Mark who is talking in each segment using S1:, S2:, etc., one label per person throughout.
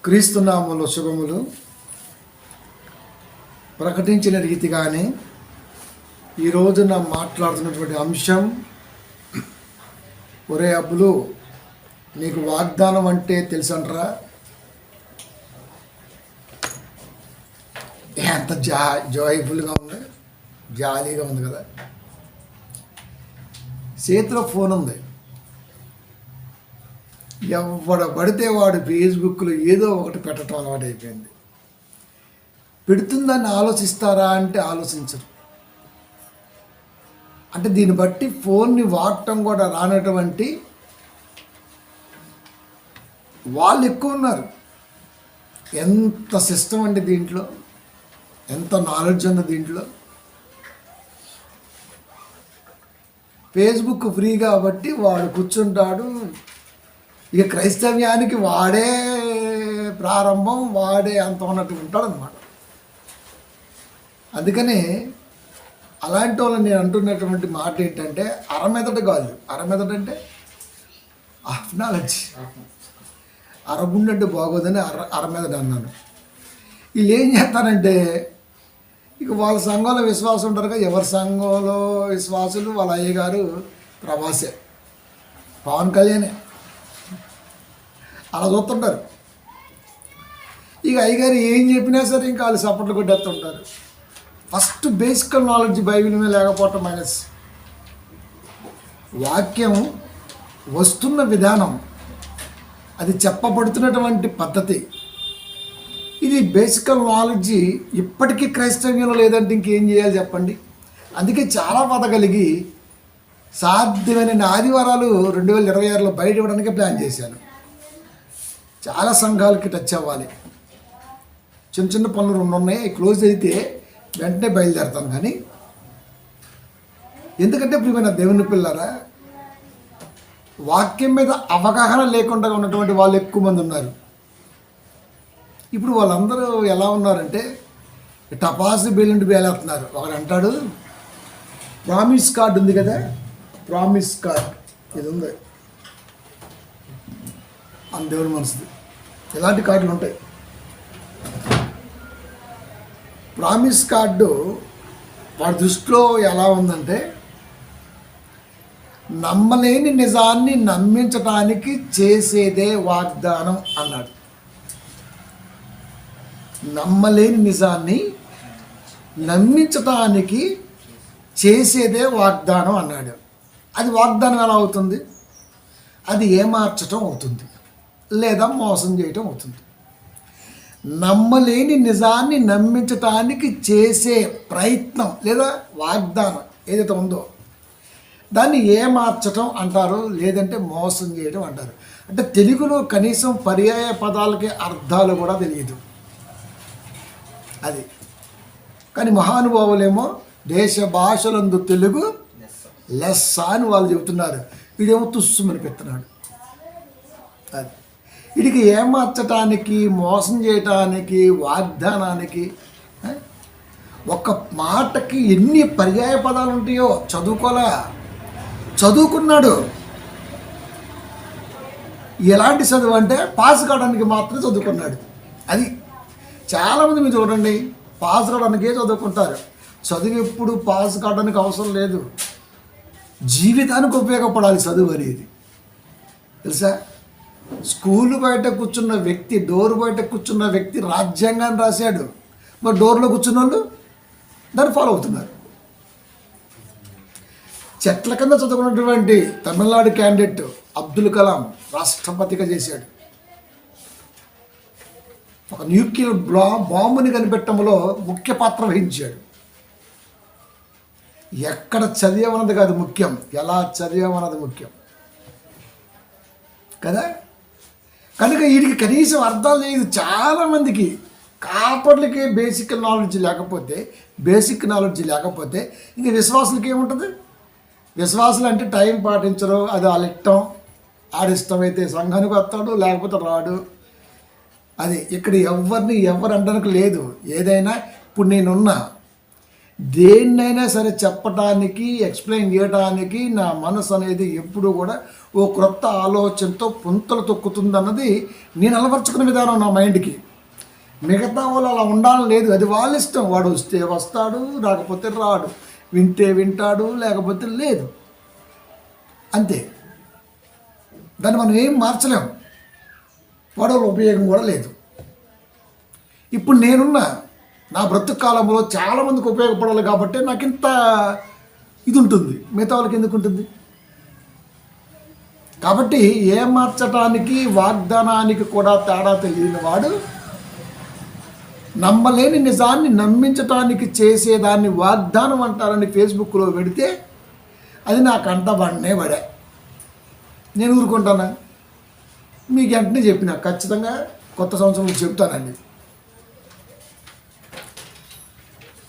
S1: క్రీస్తునామములో శుభములు. ప్రకటించిన రీతిగానే ఈరోజు నా మాట్లాడుతున్నటువంటి అంశం, ఒరే అబ్బులు నీకు వాగ్దానం అంటే తెలుసంటరా. ఎంత జాయ్ఫుల్గా ఉంది, జాలీగా ఉంది కదా. చేతిలో ఫోన్ ఉంది, ఎవడు పడితే వాడు ఫేస్బుక్లో ఏదో ఒకటి పెట్టడం అలవాటు అయిపోయింది. పెడుతుందని ఆలోచిస్తారా అంటే ఆలోచించరు. అంటే దీన్ని బట్టి ఫోన్ని వాడటం కూడా రానటువంటి వాళ్ళు ఎక్కువ ఉన్నారు. ఎంత సిస్టమ్ అండి దీంట్లో, ఎంత నాలెడ్జ్ ఉంది దీంట్లో. ఫేస్బుక్ ఫ్రీ కాబట్టి వాడు కూర్చుంటాడు. ఇక క్రైస్తవ్యానికి వాడే ప్రారంభం, వాడే అంత ఉన్నట్టు ఉంటాడు అన్నమాట. అందుకనే అలాంటి వాళ్ళని నేను అంటున్నటువంటి మాట ఏంటంటే, అరమెదట కాదు. అరమెదట అంటే హాఫ్ నాలెడ్జ్. అరగుండంటే బాగోదని అరమెదట అన్నాను. వీళ్ళు ఏం చేస్తారంటే, ఇక వాళ్ళ సంఘంలో విశ్వాసం ఉంటారు కదా, ఎవరి సంఘంలో విశ్వాసులు వాళ్ళ అయ్యగారు ప్రవాసే, పవన్ కళ్యాణే, అలా చూస్తుంటారు. ఇక అయ్యగారు ఏం చెప్పినా సరే ఇంకా వాళ్ళు సపోర్ట్లు కొట్టేస్తుంటారు. ఫస్ట్ బేసిక్ నాలెడ్జ్ బైబిల్ మీద లేకపోవటం మైనస్. వాక్యం వస్తున్న విధానం, అది చెప్పబడుతున్నటువంటి పద్ధతి, ఇది బేసిక్ నాలెడ్జ్ ఇప్పటికీ క్రైస్తవ్యంలో లేదంటే ఇంకేం చేయాలి చెప్పండి. అందుకే చాలా బాధ కలిగి సాధ్యమైన ఆదివారాలు 2026లో బయట ఇవ్వడానికే ప్లాన్ చేశాను. చాలా సంఘాలకి టచ్ అవ్వాలి. చిన్న చిన్న పనులు 2 ఉన్నాయి, క్లోజ్ అయితే వెంటనే బయలుదేరుతాను. కానీ ఎందుకంటే ప్రియమైన దేవుని పిల్లారా, వాక్యం మీద అవగాహన లేకుండా ఉన్నటువంటి వాళ్ళు ఎక్కువ మంది ఉన్నారు. ఇప్పుడు వాళ్ళందరూ ఎలా ఉన్నారంటే టపాసు బెల్లుండి బేలేస్తున్నారు. ఒకరు అంటాడు, ప్రామిస్ కార్డు ఉంది కదా, ప్రామిస్ కార్డ్ ఇది ఉంది అని దేవుని మనసుది. ఇలాంటి కార్డులు ఉంటాయి. ప్రామిస్ కార్డు వాడి దృష్టిలో ఎలా ఉందంటే, నమ్మలేని నిజాన్ని నమ్మించటానికి చేసేదే వాగ్దానం అన్నాడు. నమ్మలేని నిజాన్ని నమ్మించటానికి చేసేదే వాగ్దానం అన్నాడు. అది వాగ్దానం ఎలా అవుతుంది? అది ఏమార్చటం అవుతుంది, లేదా మోసం చేయటం అవుతుంది. నమ్మలేని నిజాన్ని నమ్మించటానికి చేసే ప్రయత్నం లేదా వాగ్దానం ఏదైతే ఉందో దాన్ని ఏమార్చటం అంటారు, లేదంటే మోసం చేయడం అంటారు. అంటే తెలుగులో కనీసం పర్యాయ పదాలకి అర్థాలు కూడా తెలియదు అది. కానీ మహానుభావులేమో దేశ భాషలందు తెలుగు లెస్స అని వాళ్ళు చెబుతున్నారు. వీడేమో తుస్సుమని పెడుతున్నాడు. అది వీడికి ఏమార్చటానికి, మోసం చేయటానికి, వాగ్దానానికి ఒక మాటకి ఎన్ని పర్యాయ పదాలు ఉంటాయో చదువుకోలే. చదువుకున్నాడు. ఎలాంటి చదువు అంటే పాస్ కావడానికి మాత్రం చదువుకున్నాడు. అది చాలామంది మీరు చూడండి, పాస్ కావడానికే చదువుకుంటారు. చదువు ఎప్పుడు పాస్ కావడానికి అవసరం లేదు, జీవితానికి ఉపయోగపడాలి చదువు అనేది. తెలుసా? స్కూలు బయట కూర్చున్న వ్యక్తి, డోర్ బయట కూర్చున్న వ్యక్తి రాజ్యాంగాన్ని రాశాడు. మరి డోర్లో కూర్చున్న వాళ్ళు దాన్ని ఫాలో అవుతున్నారు. చెట్ల కింద చదువుకున్నటువంటి తమిళనాడు క్యాండిడేట్ అబ్దుల్ కలాం రాష్ట్రపతిగా చేశాడు. ఒక న్యూక్లియర్ బాంబుని కనిపెట్టడంలో ముఖ్య పాత్ర వహించాడు. ఎక్కడ చదివామన్నది కాదు ముఖ్యం, ఎలా చదివామన్నది ముఖ్యం కదా. కనుక వీడికి కనీసం అర్థం లేదు. చాలామందికి కాపర్లకి బేసిక్ నాలెడ్జ్ లేకపోతే ఇంక విశ్వాసులకి ఏముంటుంది? విశ్వాసులు అంటే టైం పాటించరు, అది వాళ్ళ ఇష్టం. ఆడిష్టమైతే సంఘానికి వస్తాడు, లేకపోతే రాడు. అది ఇక్కడ ఎవరు అనడానికి లేదు. ఏదైనా ఇప్పుడు నేనున్నా, దేన్నైనా సరే చెప్పటానికి, ఎక్స్ప్లెయిన్ చేయడానికి నా మనసు అనేది ఎప్పుడూ కూడా ఓ క్రొత్త ఆలోచనతో పుంతలు తొక్కుతుందన్నది నేను అలవర్చుకున్న విధానం నా మైండ్కి. మిగతా వాళ్ళు అలా ఉండాలని లేదు, అది వాళ్ళ ఇష్టం. వాడు వస్తే వస్తాడు, రాకపోతే రాడు, వింటే వింటాడు, లేకపోతే లేదు, అంతే. దాన్ని మనం ఏం మార్చలేము, వాడు ఉపయోగం కూడా లేదు. ఇప్పుడు నేనున్న నా బ్రతుకు కాలంలో చాలామందికి ఉపయోగపడాలి కాబట్టి నాకు ఇంత ఇది ఉంటుంది, మిగతా వాళ్ళకి ఎందుకు ఉంటుంది? కాబట్టి ఏ మార్చటానికి వాగ్దానానికి కూడా తేడా తెలియని వాడు నమ్మలేని నిజాన్ని నమ్మించటానికి చేసేదాన్ని వాగ్దానం అంటారని ఫేస్బుక్లో పెడితే అది నాకు అంటబడినే పడా. నేను ఊరుకుంటానా? మీకు వెంటనే చెప్పిన ఖచ్చితంగా కొత్త సంవత్సరంలో చెప్తానండి.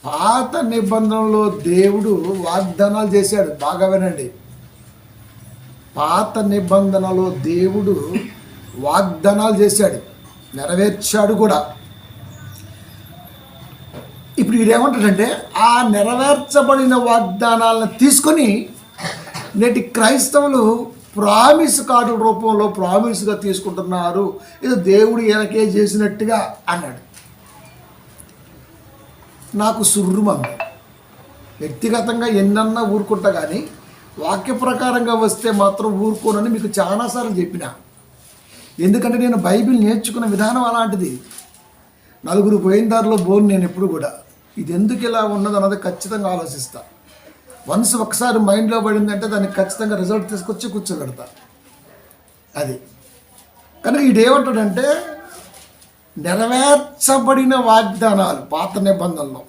S1: పాత నిబంధనలో దేవుడు వాగ్దానాలు చేశాడు, బాగా వినండి. పాత నిబంధనలో దేవుడు వాగ్దానాలు చేశాడు, నెరవేర్చాడు కూడా. ఇప్పుడు వీడేమంటాడంటే ఆ నెరవేర్చబడిన వాగ్దానాలను తీసుకొని నేటి క్రైస్తవులు ప్రామిస్ కార్డు రూపంలో ప్రామిస్గా తీసుకుంటున్నారు, ఇది దేవుడు ఎనకే చేసినట్టుగా అన్నాడు. నాకు సుర్రుమంది. వ్యక్తిగతంగా ఎన్నన్నా ఊరుకుంటా, కానీ వాక్య ప్రకారంగా వస్తే మాత్రం ఊరుకోనని మీకు చాలాసార్లు చెప్పిన. ఎందుకంటే నేను బైబిల్ నేర్చుకున్న విధానం అలాంటిది. నలుగురు పోయిన దారిలో బోన్ నేను ఎప్పుడు కూడా ఇది ఎందుకు ఇలా ఉన్నది అన్నది ఖచ్చితంగా ఆలోచిస్తా. వన్స్ ఒకసారి మైండ్లో పడిందంటే దానికి ఖచ్చితంగా రిజల్ట్ తీసుకొచ్చి కూర్చోబెడతా. అది కనుక ఇదేమంటాడంటే నెరవేర్చబడిన వాగ్దానాలు పాత నిబంధనలో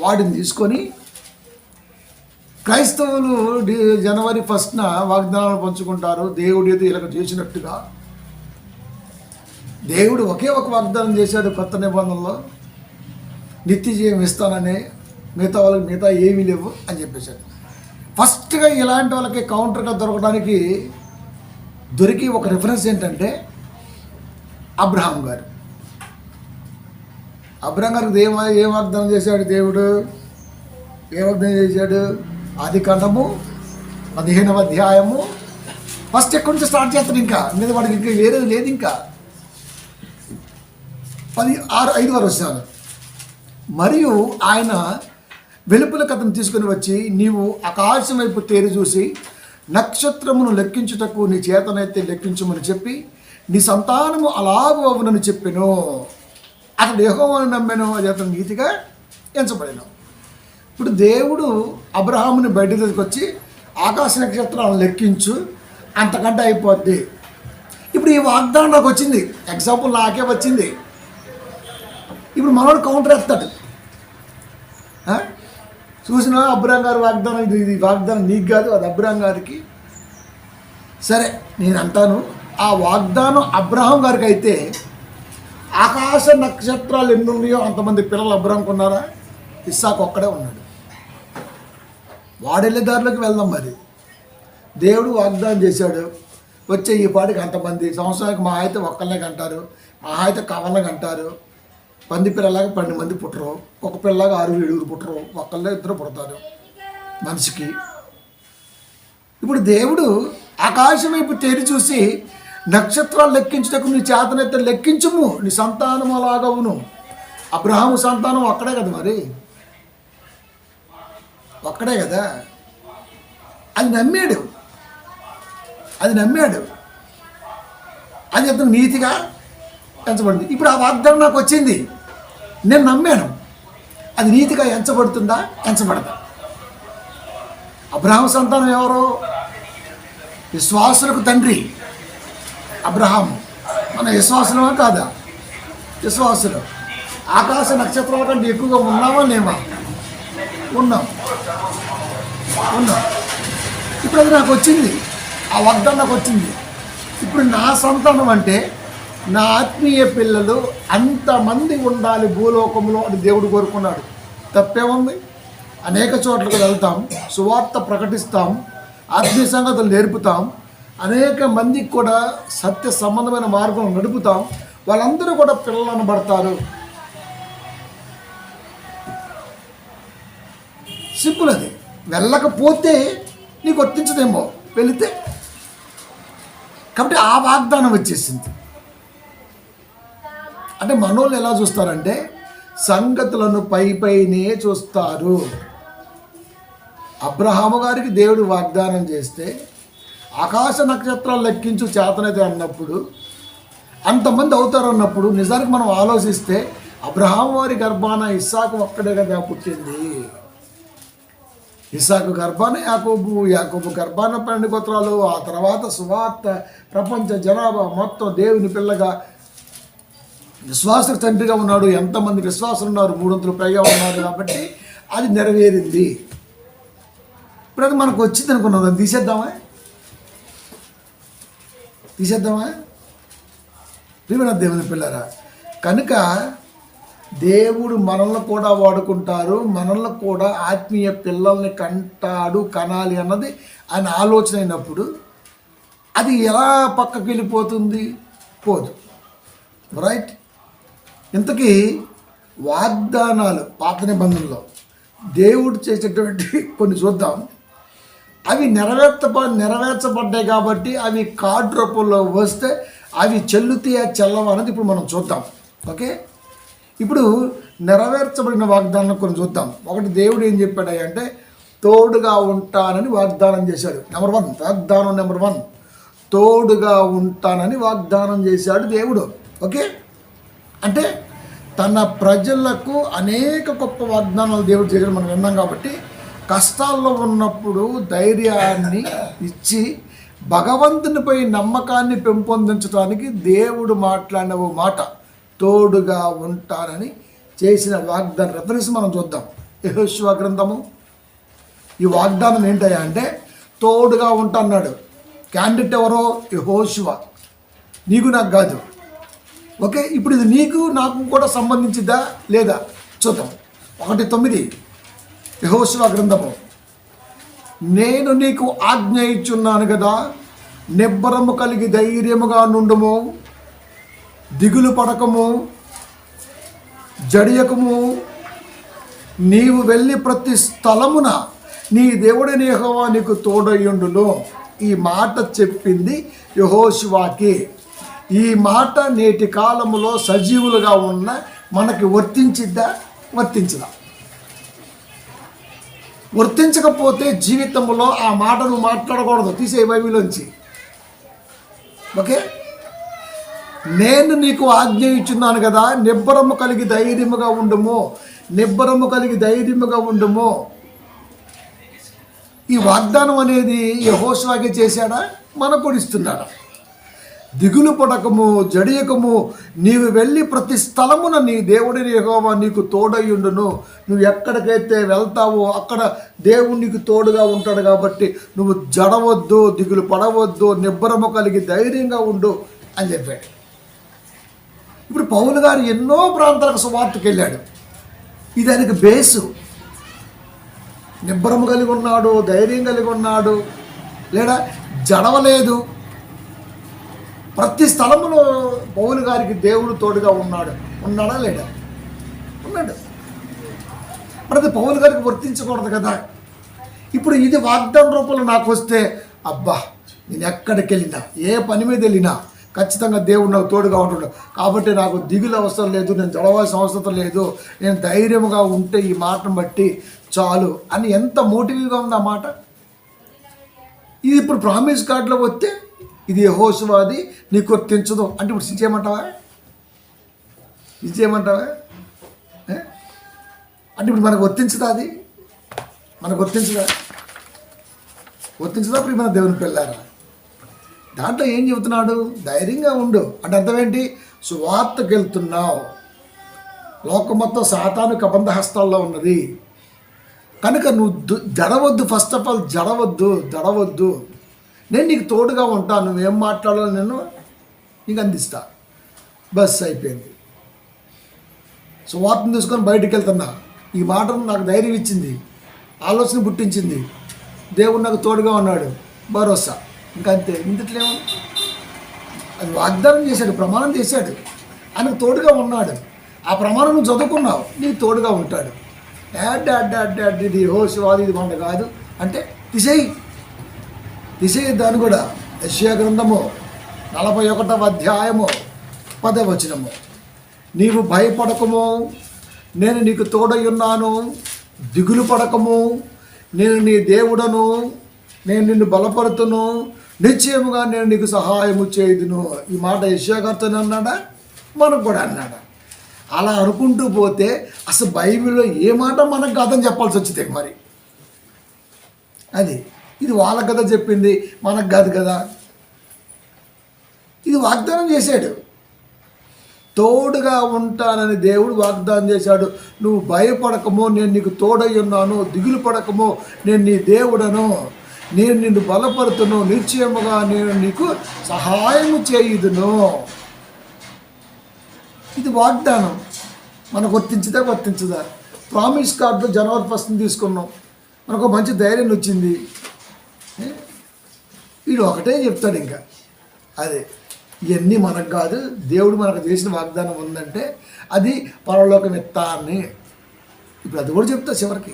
S1: వాటిని తీసుకొని క్రైస్తవులు జనవరి 1న వాగ్దానాలు పంచుకుంటారు. దేవుడు ఏదో ఇలా చేసినట్టుగా. దేవుడు ఒకే ఒక వాగ్దానం చేశాడు కొత్త నిబంధనలో, నిత్య జీవం ఇస్తానని, మిగతా వాళ్ళకి మిగతా ఏమీ లేవు అని చెప్పేశాడు. ఫస్ట్గా ఇలాంటి వాళ్ళకి కౌంటర్గా దొరకడానికి దొరికి ఒక రిఫరెన్స్ ఏంటంటే అబ్రహాం గారు. అబ్రహాం గారికి ఏం వాగ్దానం చేశాడు దేవుడు? ఏ వాగ్దానం చేశాడు? ఆదికాండము 15వ అధ్యాయము ఫస్ట్ ఎక్కడి నుంచి స్టార్ట్ చేస్తాడు. ఇంకా మీద వాడికి ఇంకా వేరేది లేదు. ఇంకా 5 వచనాలు. మరియు ఆయన వెలుపల కథను తీసుకుని వచ్చి, నీవు ఆకాశం వైపు తేరి చూసి నక్షత్రమును లెక్కించుటకు నీ చేతనైతే లెక్కించమని చెప్పి నీ సంతానము అలాగూ అవునని చెప్పెను. అతడు యెహోవాను నమ్మెను, అది అతను నీతిగా ఎంచబడెను. ఇప్పుడు దేవుడు అబ్రహాముని బయట తీసుకొచ్చి ఆకాశ నక్షత్రాలను లెక్కించు, అంతకంటే అయిపోద్ది. ఇప్పుడు ఈ వాగ్దానం నాకు వచ్చింది, ఎగ్జాంపుల్ నాకే వచ్చింది. ఇప్పుడు మనోడు కౌంటర్ వేస్తాడు. చూసిన అబ్రహాం గారు వాగ్దానం, ఇది వాగ్దానం నీకు కాదు, అది అబ్రహాం గారికి. సరే నేను అంటాను, ఆ వాగ్దానం అబ్రహాం గారికి అయితే ఆకాశ నక్షత్రాలు ఎన్ని ఉన్నాయో అంతమంది పిల్లలు అబ్రహాంకి ఉన్నారా? ఇస్సాకు ఒక్కడే ఉన్నాడు. వాడెళ్ళే దారిలోకి వెళ్దాం. మరి దేవుడు వాగ్దానం చేశాడు, వచ్చే ఈ పాటికి అంతమంది, సంవత్సరానికి మా అయితే ఒక్కళ్ళనే కంటారు, మా అయితే కవలనే కంటారు. పంది పిల్లలాగా 12 మంది పుట్టరు, ఒక పిల్లలాగా 6-7 పుట్టరు, ఒక్కళ్ళే 2 పుడతారు మనిషికి. ఇప్పుడు దేవుడు ఆకాశం వైపు తేరి చూసి నక్షత్రాలు లెక్కించుటకు నీ చేతనైతే లెక్కించుము, నీ సంతానం అలాగవును. అబ్రహాము సంతానం ఒక్కడే కదా, మరి ఒక్కడే కదా. అది నమ్మాడు, అది అతను నీతిగా ఎంచబడింది. ఇప్పుడు ఆ వాగ్దానం నాకు వచ్చింది, నేను నమ్మాను, అది నీతిగా ఎంచబడుతుందా? ఎంచబడదా? అబ్రహాము సంతానం ఎవరు? విశ్వాసులకు తండ్రి అబ్రహాము. మన విశ్వాసులమా కాదా? విశ్వాసులు. ఆకాశ నక్షత్రాల కంటే ఎక్కువగా ఉన్నామా లేమా? ఉన్నాం. ఇప్పుడు అది నాకు వచ్చింది, ఆ వాగ్దానం నాకు వచ్చింది. ఇప్పుడు నా సంతానం అంటే నా ఆత్మీయ పిల్లలు అంతమంది ఉండాలి భూలోకంలో అని దేవుడు కోరుకున్నాడు. తప్పేముంది? అనేక చోట్లకు వెళ్తాం, సువార్త ప్రకటిస్తాం, ఆత్మీయ సంగతులు నేర్పుతాం, అనేక మందికి కూడా సత్య సంబంధమైన మార్గం నడుపుతాం. వాళ్ళందరూ కూడా పిల్లలు అనబడతారు. సింపుల్ అది. వెళ్ళకపోతే నీకు వర్తించదేమో, వెళితే. కాబట్టి ఆ వాగ్దానం వచ్చేసింది. అంటే మనోళ్ళు ఎలా చూస్తారంటే సంగతులను పైనే చూస్తారు. అబ్రహాము గారికి దేవుడు వాగ్దానం చేస్తే ఆకాశ నక్షత్రాలు లెక్కించు చేతనైతే అన్నప్పుడు, అంతమంది అవుతారు అన్నప్పుడు, నిజానికి మనం ఆలోచిస్తే అబ్రహాము వారి గర్భాన ఇస్సాకు ఒక్కడే కదా పుట్టింది. ఇస్సాకు గర్భాన యాకోబు, యాకోబు గర్భాన 12 గోత్రాలు, ఆ తర్వాత సువార్త ప్రపంచ జనాభా మొత్తం దేవుని పిల్లగా విశ్వాస తండ్రిగా ఉన్నాడు. ఎంతమంది విశ్వాసులు ఉన్నారు? 300 పైగా ఉన్నారు. కాబట్టి అది నెరవేరింది. ఇప్పుడు అది మనకు వచ్చింది అనుకున్నాం, దాన్ని తీసేద్దామా? ప్రియమైన దేవుని పిల్లరా, కనుక దేవుడు మనల్ని కూడా వాడుకుంటారు, మనల్ని కూడా ఆత్మీయ పిల్లల్ని కనాలి అన్నది ఆయన ఆలోచన అయినప్పుడు అది ఎలా పక్కకి వెళ్ళిపోతుంది? పోదు. రైట్. ఇంతకీ వాగ్దానాలు పాత నిబంధనలో దేవుడు చేసేటువంటి కొన్ని చూద్దాం. అవి నెరవేర్చబడ్డాయి కాబట్టి అవి కార్డు రూపంలో వస్తే అవి చెల్లుతాయా చెల్లవా అనేది ఇప్పుడు మనం చూద్దాం. ఓకే, ఇప్పుడు నెరవేర్చబడిన వాగ్దానం కొన్ని చూద్దాం. ఒకటి, దేవుడు ఏం చెప్పాడు అంటే తోడుగా ఉంటానని వాగ్దానం చేశాడు. వాగ్దానం నెంబర్ 1 తోడుగా ఉంటానని వాగ్దానం చేశాడు దేవుడు. ఓకే, అంటే తన ప్రజలకు అనేక గొప్ప వాగ్దానాలు దేవుడు చేశాడు, మనం విన్నాం. కాబట్టి కష్టాల్లో ఉన్నప్పుడు ధైర్యాన్ని ఇచ్చి భగవంతునిపై నమ్మకాన్ని పెంపొందించడానికి దేవుడు మాట్లాడిన ఓ మాట తోడుగా ఉంటానని చేసిన వాగ్దానం రెఫరెన్స్ మనం చూద్దాం. యెహోషువ గ్రంథము. ఈ వాగ్దానం ఏంటయ్యా అంటే తోడుగా ఉంటా అన్నాడు. క్యాండిడేట్ ఎవరో? యెహోషువ. నీకు నాకు కాదు. ఓకే, ఇప్పుడు ఇది నీకు నాకు కూడా సంబంధించిద్దా లేదా చూద్దాం. 1:9 యెహోషువ గ్రంథము. నేను నీకు ఆజ్ఞ ఇచ్చున్నాను కదా, నిబ్బరము కలిగి ధైర్యముగా నుండుము, దిగులు పడకము, జడియకము. నీవు వెళ్ళి ప్రతి స్థలమున నీ దేవుడైన యెహోవా నీకు తోడయ్యుండును. ఈ మాట చెప్పింది యెహోషువాకి. ఈ మాట నేటి కాలములో సజీవులుగా ఉన్న మనకి వర్తించిద్దా? వర్తించదా? వర్తించకపోతే జీవితంలో ఆ మాటను మాట్లాడకూడదు, తీసే బైబిల్లోంచి. ఓకే, నేను నీకు ఆజ్ఞ ఇచ్చున్నాను కదా, నిబ్బరము కలిగి ధైర్యముగా ఉండుము, నిబ్బరము కలిగి ధైర్యముగా ఉండుము. ఈ వాగ్దానం అనేది యెహోషువకి చేశాడా? మనకు కూడా ఇస్తున్నాడా? దిగులు పడకము, జడియకము, నీవు వెళ్ళి ప్రతి స్థలమున నీ దేవుడిని యెహోవా నీకు తోడయ్యుండును. నువ్వు ఎక్కడికైతే వెళ్తావో అక్కడ దేవుడు నీకు తోడుగా ఉంటాడు. కాబట్టి నువ్వు జడవద్దు, దిగులు పడవద్దు, నిబ్బరము కలిగి ధైర్యంగా ఉండు అని చెప్పాడు. ఇప్పుడు పౌలు గారు ఎన్నో ప్రాంతాలకు సువార్తకు వెళ్ళాడు. ఇది ఆయనకు బేసు. నిబ్బరము కలిగి ఉన్నాడు, ధైర్యం కలిగి ఉన్నాడు, లేదా జడవలేదు. ప్రతి స్థలములో పౌలు గారికి దేవుడు తోడుగా ఉన్నాడా లేడా? ఉన్నాడు. మరి అది పౌలు గారికి వర్తించకూడదు కదా. ఇప్పుడు ఇది వాగ్దాన రూపంలో నాకు వస్తే, అబ్బా నేను ఎక్కడికి వెళ్ళినా, ఏ పని మీద వెళ్ళినా ఖచ్చితంగా దేవుడు నాకు తోడుగా ఉంటాడు. కాబట్టి నాకు దిగులు అవసరం లేదు, నేను జడవలసిన అవసరం లేదు, నేను ధైర్యంగా ఉంటే ఈ మాటను బట్టి చాలు అని ఎంత మోటివ్గా ఉంది ఆ మాట. ఇది ఇప్పుడు ప్రామిస్ కార్డులో వస్తే ఇది యెహోషువాది, నీకు వర్తించదు అంటే ఇప్పుడు ఇచ్చేయమంటావా? అంటే ఇప్పుడు మనకు వర్తించదా? అది మనకు వర్తించదా? ఇప్పుడు మన దేవుని పిల్లారా, దాంట్లో ఏం చెబుతున్నాడు? ధైర్యంగా ఉండు అంటే అర్థం ఏంటి? సువార్తకు వెళ్తున్నావు, లోకం మొత్తం సాతాను కబంధ హస్తాల్లో ఉన్నది కనుక నువ్వు జడవద్దు. ఫస్ట్ ఆఫ్ ఆల్ జడవద్దు. నేను నీకు తోడుగా ఉంటాను, నువ్వేం మాట్లాడాలో నేను నీకు అందిస్తా. బస్ అయిపోయింది. సువార్తను తీసుకొని బయటికి వెళ్తున్నా. ఈ మాటను నాకు ధైర్యం ఇచ్చింది, ఆలోచన పుట్టించింది, దేవుడు నాకు తోడుగా ఉన్నాడు, భరోసా. ఇంకా అంతే. ఇంతట్లేమో అది వాగ్దానం చేశాడు, ప్రమాణం చేశాడు, ఆయనకు తోడుగా ఉన్నాడు. ఆ ప్రమాణం నువ్వు చదువుకున్నావు, నీకు తోడుగా ఉంటాడు. ఇది యెహోషువాది, ఇది మన కాదు అంటే తీసేయి దాన్ని కూడా. యెషయా గ్రంథము 41వ అధ్యాయము 10వ వచనము, నీవు భయపడకము, నేను నీకు తోడై ఉన్నాను, దిగులు పడకము, నేను నీ దేవుడను, నేను నిన్ను బలపరుతును, నిశ్చయముగా నేను నీకు సహాయము చేయుదును. ఈ మాట యెషయా గారితోనే అన్నాడా, మనకు కూడా అన్నాడా? అలా అనుకుంటూ పోతే అసలు బైబిల్లో ఏ మాట మనకు కాదని చెప్పాల్సి వచ్చింది. మరి అది ఇది వాళ్ళకి కదా చెప్పింది, మనకు కాదు కదా. ఇది వాగ్దానం చేశాడు, తోడుగా ఉంటానని దేవుడు వాగ్దానం చేశాడు. నువ్వు భయపడకమో, నేను నీకు తోడై ఉన్నాను, దిగులు పడకమో, నేను నీ దేవుడను, నేను నిన్ను బలపరుతును, నిశ్చయముగా నేను నీకు సహాయము చేయుదును. ఇది వాగ్దానం. మనకు వర్తించదా? ప్రామిస్ కార్డు జనవరి 1 తీసుకున్నాం, మనకు మంచి ధైర్యం వచ్చింది. వీడు ఒకటే చెప్తాడు, ఇంకా అదే ఇవన్నీ మనకు కాదు, దేవుడు మనకు చేసిన వాగ్దానం ఉందంటే అది పరలోకం ఎత్తాన్ని. ఇప్పుడు అది కూడా చెప్తా చివరికి.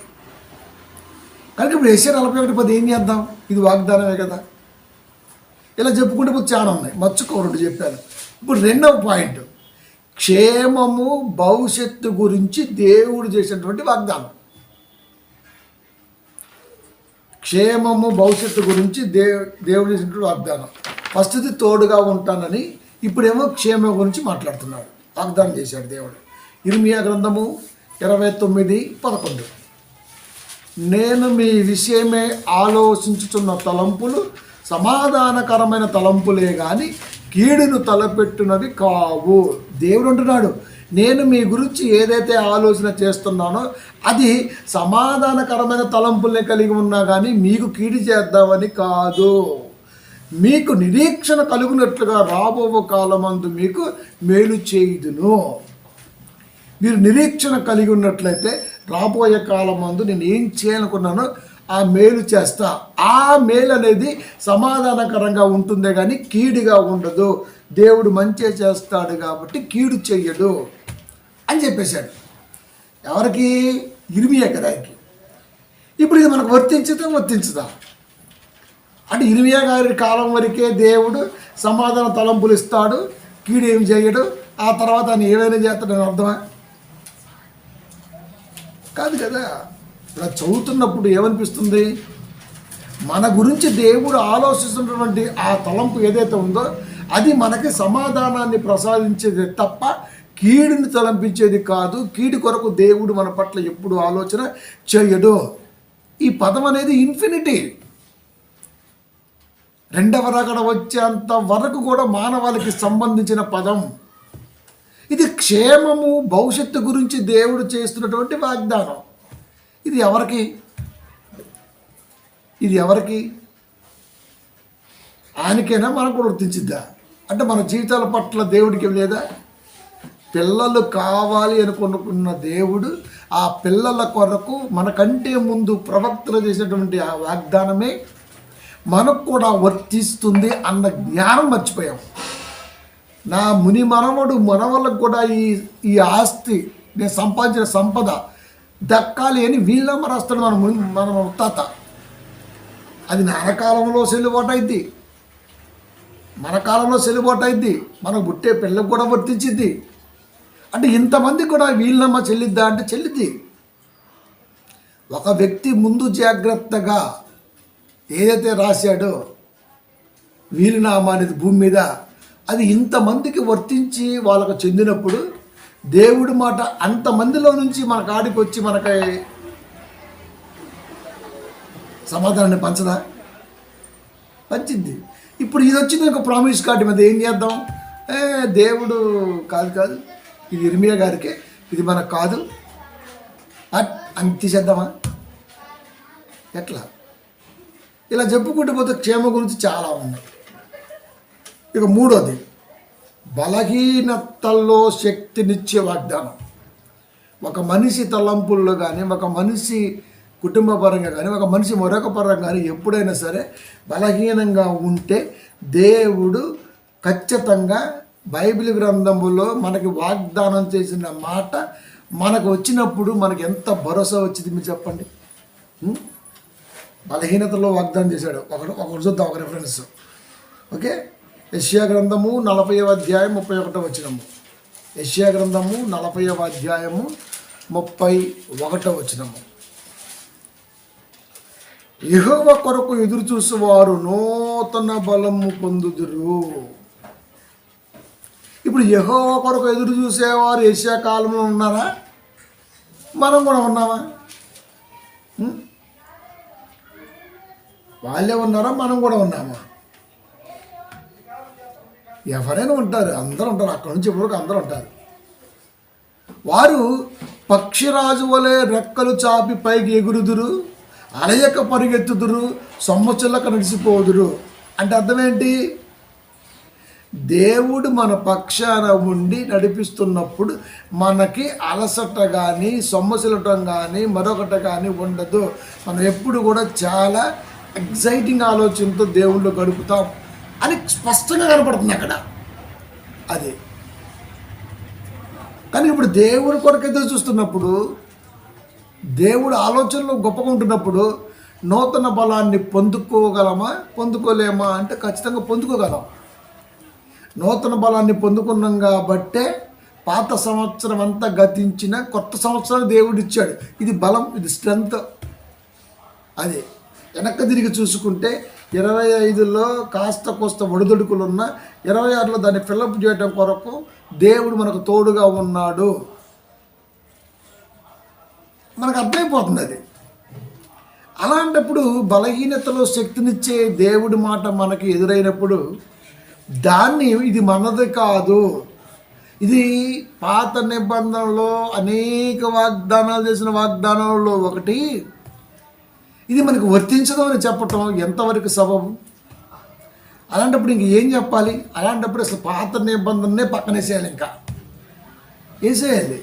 S1: కనుక ఇప్పుడు యెషయా 41:10 ఏం చేద్దాం? ఇది వాగ్దానమే కదా. ఇలా చెప్పుకుంటే ఇప్పుడు చాలా ఉన్నాయి, మర్చుకోరు చెప్పాను. ఇప్పుడు రెండవ పాయింట్, క్షేమము భవిష్యత్తు గురించి దేవుడు చేసినటువంటి వాగ్దానం. క్షేమము భవిష్యత్తు గురించి దేవుడు చేసినటువంటి వాగ్దానం. ఫస్ట్ది తోడుగా ఉంటానని, ఇప్పుడేమో క్షేమం గురించి మాట్లాడుతున్నాడు, వాగ్దానం చేశాడు దేవుడు. ఇర్మియా గ్రంథము 29:11, నేను మీ విషయమే ఆలోచించుతున్న తలంపులు సమాధానకరమైన తలంపులే కానీ కీడును తలపెట్టునవి కావు. దేవుడు అంటున్నాడు, నేను మీ గురించి ఏదైతే ఆలోచన చేస్తున్నానో అది సమాధానకరమైన తలంపుల్ని కలిగి ఉన్నా కానీ మీకు కీడు చేద్దామని కాదు. మీకు నిరీక్షణ కలుగునట్లుగా రాబో కాలమందు మీకు మేలు చేయుదును. మీరు నిరీక్షణ కలిగి ఉన్నట్లయితే రాబోయే కాలమందు నేను ఏం చేయాలనుకున్నానో ఆ మేలు చేస్తా. ఆ మేలు అనేది సమాధానకరంగా ఉంటుందే కానీ కీడుగా ఉండదు. దేవుడు మంచి చేస్తాడు కాబట్టి కీడు చెయ్యడు అని చెప్పేశాడు. ఎవరికి? ఇర్మియా గారికి. ఇప్పుడు ఇది మనకు వర్తించుదా? అంటే ఇర్మియా గారి కాలం వరకే దేవుడు సమాధాన తలంపులు ఇస్తాడు, కీడు ఏమి చేయడు, ఆ తర్వాత ఆయన ఏమైనా చేస్తాడని అర్థమా? కాదు కదా. ఇలా చదువుతున్నప్పుడు ఏమనిపిస్తుంది? మన గురించి దేవుడు ఆలోచిస్తున్నటువంటి ఆ తలంపు ఏదైతే ఉందో అది మనకి సమాధానాన్ని ప్రసాదించేది తప్ప కీడుని తలంపించేది కాదు. కీడు కొరకు దేవుడు మన పట్ల ఎప్పుడు ఆలోచన చేయడు. ఈ పదం అనేది ఇన్ఫినిటీ, రెండవ రకడ వచ్చేంత వరకు కూడా మానవాళికి సంబంధించిన పదం. ఇది క్షేమము భవిష్యత్తు గురించి దేవుడు చేస్తున్నటువంటి వాగ్దానం. ఇది ఎవరికి? ఆయనకైనా మనకు కూడా వర్తించిద్దా? అంటే మన జీవితాల పట్ల దేవుడికి లేదా? పిల్లలు కావాలి అనుకున్న దేవుడు ఆ పిల్లల కొరకు మనకంటే ముందు ప్రవక్తలు చేసినటువంటి ఆ వాగ్దానమే మనకు కూడా వర్తిస్తుంది అన్న జ్ఞానం మర్చిపోయాం. నా ముని మనవలకు కూడా ఈ ఆస్తి, నేను సంపాదించిన సంపద దక్కాలి అని వీళ్ళమ్మ రాస్తాడు మన తాత. అది నాన్న కాలంలో చెల్లుబాటు అయింది, మన కాలంలో చెల్లుబాటు అయింది, మనకు పుట్టే పిల్లలకు కూడా వర్తించింది. అంటే ఇంతమంది కూడా వీళ్ళమ్మ చెల్లిద్దా అంటే చెల్లిద్ది. ఒక వ్యక్తి ముందు జాగ్రత్తగా ఏదైతే రాశాడో వీలునామా అనేది భూమి మీద, అది ఇంతమందికి వర్తించి వాళ్ళకు చెందినప్పుడు దేవుడి మాట అంతమందిలో నుంచి మన కాడికి వచ్చి మనకి సమాధానాన్ని పంచింది. ఇప్పుడు ఇది వచ్చింది ఒక ప్రామిస్ కార్డు మీద ఏం చేద్దాం? దేవుడు కాదు, ఇది ఇర్మియా గారికే, ఇది మనకు కాదు అని తీసేద్దామా? ఎట్లా? ఇలా చెప్పుకుంటూ పోతే క్షేమ గురించి చాలా ఉన్నాయి. ఇక మూడోది, బలహీనతల్లో శక్తినిచ్చే వాగ్దానం. ఒక మనిషి తలంపుల్లో కానీ, ఒక మనిషి కుటుంబ పరంగా కానీ, ఒక మనిషి మరొక పరంగా కానీ ఎప్పుడైనా సరే బలహీనంగా ఉంటే దేవుడు ఖచ్చితంగా బైబిల్ గ్రంథములో మనకి వాగ్దానం చేసిన మాట మనకు వచ్చినప్పుడు మనకి ఎంత భరోసా వచ్చింది మీరు చెప్పండి. బలహీనతలో వాగ్దానం చేశాడు. ఒకటి చూద్దాం, ఒక రెఫరెన్స్. ఓకే, యెషయా గ్రంథము 40వ అధ్యాయం 31వ వచనము. యెషయా గ్రంథము 40వ అధ్యాయము 31వ వచనము. యెహోవా కొరకు ఎదురు చూసేవారు నూతన బలము పొందుదురు. ఇప్పుడు యెహోవా కొరకు ఎదురు చూసేవారు యెషయా కాలంలో ఉన్నారా? మనం కూడా ఉన్నామా? వాళ్ళే ఉన్నారా? మనం కూడా ఉన్నామా? ఎవరైనా ఉంటారు, అందరూ ఉంటారు. అక్కడి నుంచి ఇప్పటివరకు అందరూ ఉంటారు. వారు పక్షిరాజు వలె రెక్కలు చాపి పైకి ఎగురుదురు, అలయక పరిగెత్తుదురు, సొమ్మచిల్లక నడిచిపోదురు. అంటే అర్థమేంటి? దేవుడు మన పక్షాన ఉండి నడిపిస్తున్నప్పుడు మనకి అలసట కానీ సొమ్మసిలటం కానీ మరొకటి కానీ ఉండదు. మనం ఎప్పుడు కూడా చాలా ఎగ్జైటింగ్ ఆలోచనతో దేవుళ్ళు గడుపుతాం అని స్పష్టంగా కనపడుతుంది అక్కడ. అది కానీ ఇప్పుడు దేవుడి కొరకు ఎదురు చూస్తున్నప్పుడు, దేవుడు ఆలోచనలు గొప్పగా ఉంటున్నప్పుడు నూతన బలాన్ని పొందుకోగలమా పొందుకోలేమా అంటే ఖచ్చితంగా పొందుకోగలం. నూతన బలాన్ని పొందుకున్నాం కాబట్టే పాత సంవత్సరం అంతా గతించిన కొత్త సంవత్సరాన్ని దేవుడు ఇచ్చాడు. ఇది బలం, ఇది స్ట్రెంగ్త్. అది వెనక్కి తిరిగి చూసుకుంటే 25లో కాస్త కోస్త ఒడిదొడుకులున్న 26లో దాన్ని ఫిల్అప్ చేయడం కొరకు దేవుడు మనకు తోడుగా ఉన్నాడు. మనకు అర్థమైపోతుంది అది. అలాంటప్పుడు బలహీనతలో శక్తినిచ్చే దేవుడి మాట మనకి ఎదురైనప్పుడు దాన్ని ఇది మనది కాదు, ఇది పాత నిబంధనలో అనేక వాగ్దానాలు చేసిన వాగ్దానాలలో ఒకటి, ఇది మనకు వర్తించదు అని చెప్పటం ఎంతవరకు సబబు? అలాంటప్పుడు ఇంక ఏం చెప్పాలి? అలాంటప్పుడు అసలు పాత నిబంధననే పక్కనేసేయాలి, ఇంకా వేసేయాలి.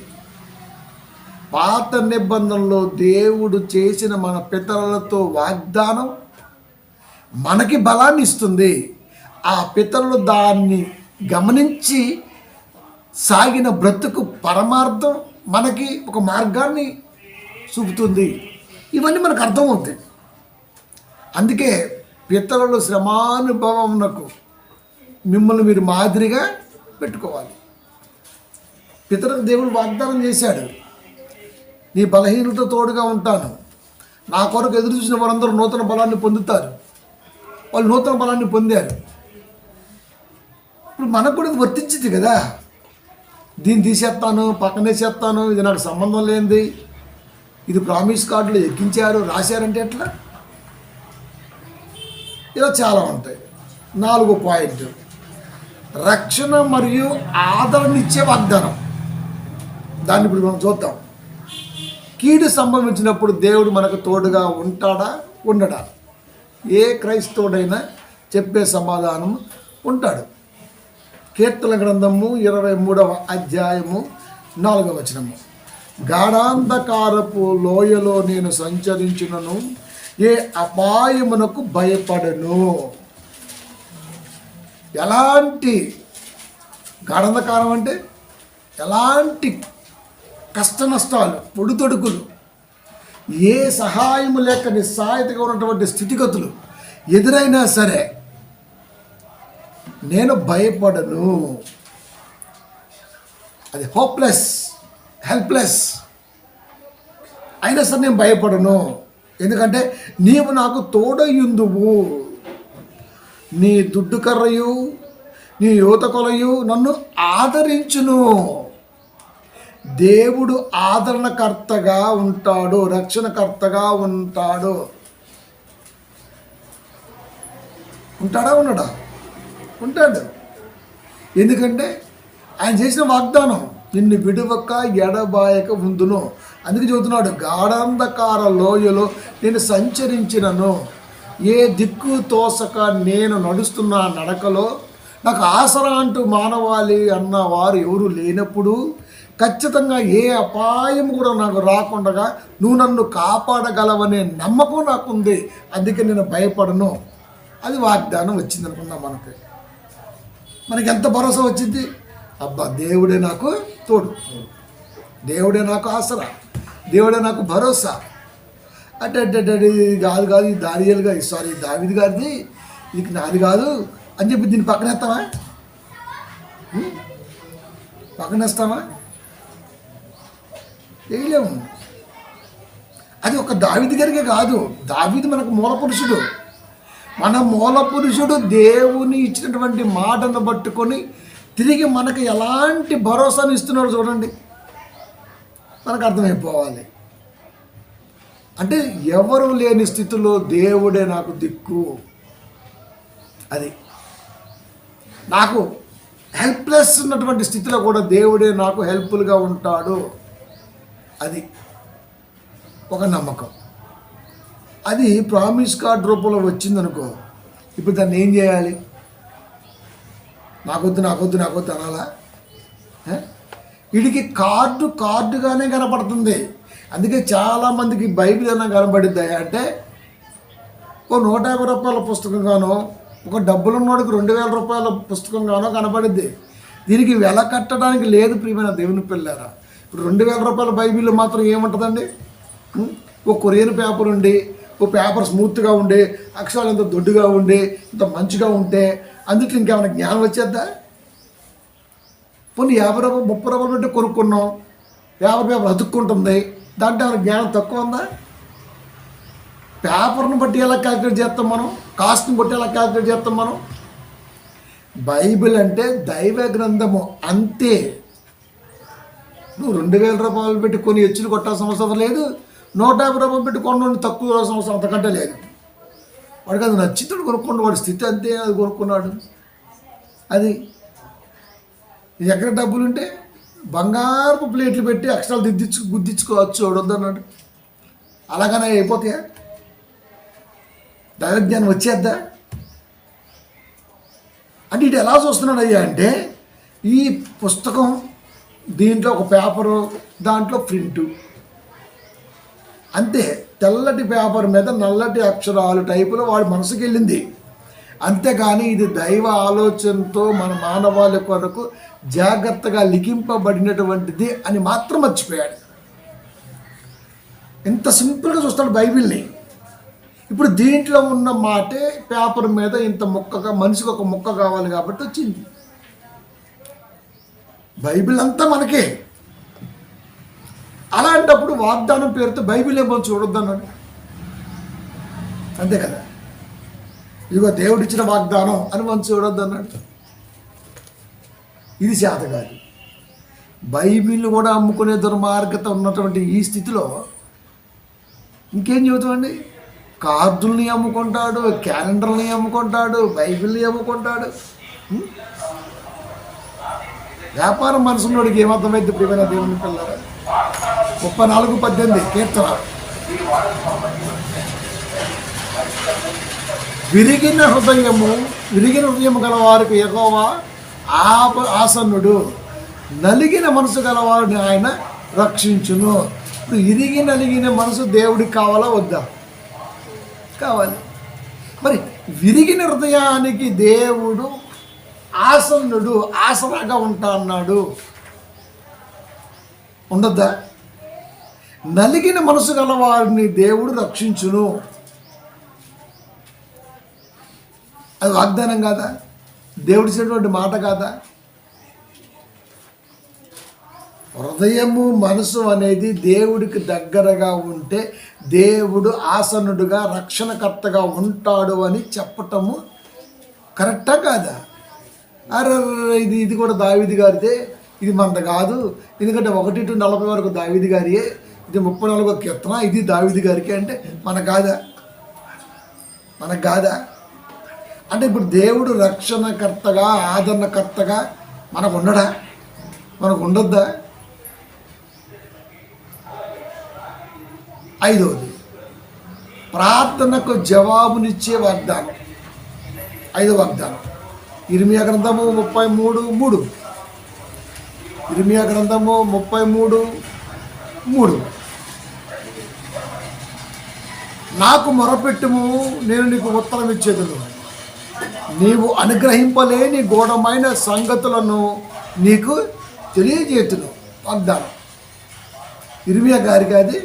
S1: పాత నిబంధనలో దేవుడు చేసిన మన పితరులతో వాగ్దానం మనకి బలాన్ని ఇస్తుంది. ఆ పితరులు దాన్ని గమనించి సాగిన బ్రతుకు పరమార్థం మనకి ఒక మార్గాన్ని చూపుతుంది. ఇవన్నీ మనకు అర్థమవుతాయి. అందుకే పితరుల శ్రమానుభవమునకు మిమ్మల్ని మీరు మాదిరిగా పెట్టుకోవాలి. పితరులకు దేవుడు వాగ్దానం చేశాడు, నీ బలహీనతతో తోడుగా ఉంటాను, నా కొరకు ఎదురు చూసిన వారందరూ నూతన బలాన్ని పొందుతారు. వాళ్ళు నూతన బలాన్ని పొందారు. ఇప్పుడు మనకు కూడా ఇది వర్తించింది కదా. దీన్ని తీసేస్తాను, పక్కనేసేస్తాను, ఇది నాకు సంబంధం లేనిది, ఇది ప్రామిస్ కార్డులో ఎక్కించారు రాశారంటే ఎట్లా? ఇలా చాలా ఉంటాయి. 4వ పాయింట్, రక్షణ మరియు ఆదరణ ఇచ్చే వాగ్దానం. దాన్ని ఇప్పుడు మనం చూద్దాం. కీడు సంభవించినప్పుడు దేవుడు మనకు తోడుగా ఉంటాడా ఉండడా? ఏ క్రైస్తవుడైనా చెప్పే సమాధానం ఉంటాడు. కీర్తన గ్రంథము 23వ అధ్యాయము 4వ వచనము. గాఢాంధకారపు లోయలో నేను సంచరించినను ఏ అపాయమునకు భయపడను. ఎలాంటి గాఢాంధకారం అంటే ఎలాంటి కష్ట నష్టాలు, ఒడిదొడుకులు, ఏ సహాయము లేక నిస్సహాయతగా ఉన్నటువంటి స్థితిగతులు ఎదురైనా సరే నేను భయపడను. అది హోప్లెస్, హెల్ప్లెస్ అయినా సరే నేను భయపడను. ఎందుకంటే నీవు నాకు తోడయుందువు, నీ దుడ్డు కర్రయు నీ యువత కొలయు నన్ను ఆదరించును. దేవుడు ఆదరణకర్తగా ఉంటాడు, రక్షణకర్తగా ఉంటాడు. ఉంటాడా ఉండడా? ఉంటాడు. ఎందుకంటే ఆయన చేసిన వాగ్దానం నిన్ను విడువక ఎడబాయక ఉందును. అందుకే చెబుతున్నాడు, గాఢాంధకార లోయలో నేను సంచరించినను, ఏ దిక్కు తోసక నేను నడుస్తున్న నడకలో నాకు ఆసరా అంటూ మానవాళి అన్న వారు ఎవరు లేనప్పుడు ఖచ్చితంగా ఏ అపాయం కూడా నాకు రాకుండా నువ్వు నన్ను కాపాడగలవనే నమ్మకం నాకుంది. అందుకే నేను భయపడను. అది వాగ్దానం వచ్చింది అనుకున్నాం. మనకి ఎంత భరోసా వచ్చింది? అబ్బా దేవుడే నాకు తోడు, దేవుడే నాకు ఆసరా, దేవుడే నాకు భరోసా. అంటే ఇది కాదు ఇది దానియేలుగా సారీ దావీదు గారిది, ఇది నాది కాదు అని చెప్పి దీన్ని పక్కనేస్తామా? పక్కనేస్తామా? వేయలేము. అది ఒక దావీదు గారికే కాదు, దావీదు మనకు మూల పురుషుడు. మన మూల పురుషుడు దేవుని ఇచ్చినటువంటి మాటను పట్టుకొని తిరిగి మనకు ఎలాంటి భరోసాను ఇస్తున్నాడు చూడండి, మనకు అర్థమైపోవాలి. అంటే ఎవరు లేని స్థితిలో దేవుడే నాకు దిక్కు, అది నాకు హెల్ప్లెస్ ఉన్నటువంటి స్థితిలో కూడా దేవుడే నాకు హెల్ప్ఫుల్గా ఉంటాడు, అది ఒక నమ్మకం. అది ప్రామిస్ కార్డ్ రూపంలో వచ్చిందనుకో, ఇప్పుడు దాన్ని ఏం చేయాలి? నాకొద్దు అనాలా? వీడికి కార్డుగానే కనపడుతుంది. అందుకే చాలామందికి బైబిల్ ఏమైనా కనబడిద్దా అంటే ఒక 150 రూపాయల పుస్తకంగానో, ఒక డబ్బులున్నోడికి 2000 రూపాయల పుస్తకంగానో కనబడిద్ది. దీనికి వెల కట్టడానికి లేదు ప్రియమైన దేవుని పిల్లారా. ఇప్పుడు 2000 రూపాయల బైబిల్ మాత్రం ఏముంటుందండి? ఓ కొరియన్ పేపర్ ఉండి, ఓ పేపర్ స్మూత్గా ఉండి, అక్షరాలు ఎంత దొడ్డుగా ఉండి, ఇంత మంచిగా ఉంటే అందుట్లో ఇంకేమైనా జ్ఞానం వచ్చేద్దా? పోనీ 50 రూపాయలు 30 రూపాయలు పెట్టి కొనుక్కున్నాం, పేపర్ అతుక్కుంటుంది, దాంట్లో ఏమైనా జ్ఞానం తక్కువ ఉందా? పేపర్ను బట్టి ఎలా క్యాల్కులేట్ చేస్తాం మనం? కాస్ట్ని బట్టి ఎలా క్యాల్కులేట్ చేస్తాం మనం? బైబిల్ అంటే దైవ గ్రంథము అంతే. నువ్వు 2000 రూపాయలు పెట్టి కొన్ని హెచ్చులు కొట్టాల్సిన అవసరం లేదు, 150 రూపాయలు పెట్టి కొనుక్కోండి తక్కువ అవసరం అంతకంటే లేదు. వాడికి అది నచ్చితుడు కొనుక్కోండి, వాడి స్థితి అంతే, అది కొనుక్కున్నాడు. అది నీ దగ్గర డబ్బులుంటే బంగారపు ప్లేట్లు పెట్టి అక్షరాలు గుద్దించుకోవచ్చు, వద్దన్నాడు. అలాగనే అయిపోతాయా? దైవజ్ఞానం వచ్చేద్దా? అంటే ఇటు ఎలా చూస్తున్నాడు అయ్యా అంటే, ఈ పుస్తకం దీంట్లో ఒక పేపరు, దాంట్లో ప్రింటు అంతే. తెల్లటి పేపర్ మీద నల్లటి అక్షరాలు టైపులో వాడి మనసుకి వెళ్ళింది. అంతేగాని ఇది దైవ ఆలోచనతో మన మానవాళి కొరకు జాగ్రత్తగా లిఖింపబడినటువంటిది అని మాత్రం మర్చిపోయాడు. ఎంత సింపుల్గా చూస్తాడు బైబిల్ని. ఇప్పుడు దీంట్లో ఉన్న మాటే పేపర్ మీద ఇంత ముక్కగా, మనిషికి ఒక ముక్క కావాలి కాబట్టి వచ్చింది. బైబిల్ అంతా మనకే. అలాంటప్పుడు వాగ్దానం పేరుతో బైబిల్ ఏమో చూడొద్దు అన్నాడు. అంతే కదా, ఇదిగో దేవుడిచ్చిన వాగ్దానం అని మనం చూడొద్దు అన్నాడు. ఇది చేత కాదు. బైబిల్ కూడా అమ్ముకునే దుర్మార్గత ఉన్నటువంటి ఈ స్థితిలో ఇంకేం చెబుతామండి? కార్డుల్ని అమ్ముకుంటాడు, క్యాలెండర్ని అమ్ముకుంటాడు, బైబిల్ని అమ్ముకుంటాడు. వ్యాపారం మనసున్నోడికి ఏమర్థమైంది ప్రియమైన దేవుని పిల్లరా? 34:18 కీర్తన. విరిగిన హృదయము గల వారికి యెహోవా ఆసన్నుడు, నలిగిన మనసు గలవారిని ఆయన రక్షించును. ఇప్పుడు ఇరిగి నలిగిన మనసు దేవుడికి కావాలా వద్దా? కావాలి. మరి విరిగిన హృదయానికి దేవుడు ఆసన్నుడు, ఆసరాగా ఉంటా అన్నాడు. ఉండద్దా? నలిగిన మనసు గల వారిని దేవుడు రక్షించును. అది వాగ్దానం కాదా? దేవుడు ఇచ్చినటువంటి మాట కాదా? హృదయము మనసు అనేది దేవుడికి దగ్గరగా ఉంటే దేవుడు ఆసనుడుగా రక్షణకర్తగా ఉంటాడు అని చెప్పటము కరెక్టా కాదా? అరే ఇది కూడా దావీదు గారిదే, ఇది మనది కాదు, ఎందుకంటే 1-40 వరకు దావీదు గారియే, ఇది 34వ కీర్తన, ఇది దావీదు గారికి అంటే మనకు కాదా? అంటే ఇప్పుడు దేవుడు రక్షణకర్తగా, ఆదరణకర్తగా మనకు ఉండడా? మనకు ఉండొద్దా? 5వది ప్రార్థనకు జవాబునిచ్చే వాగ్దానం. 5వ వాగ్దానం ఇర్మియా గ్రంథము 33:3. ఇర్మియా గ్రంథము 33:3. నాకు మొరపెట్టుము, నేను నీకు ఉత్తరం ఇచ్చేదను, నీవు అనుగ్రహింపలేని గూఢమైన సంగతులను నీకు తెలియజేతును. వాగ్దానం. ఇర్మియా గారికి అది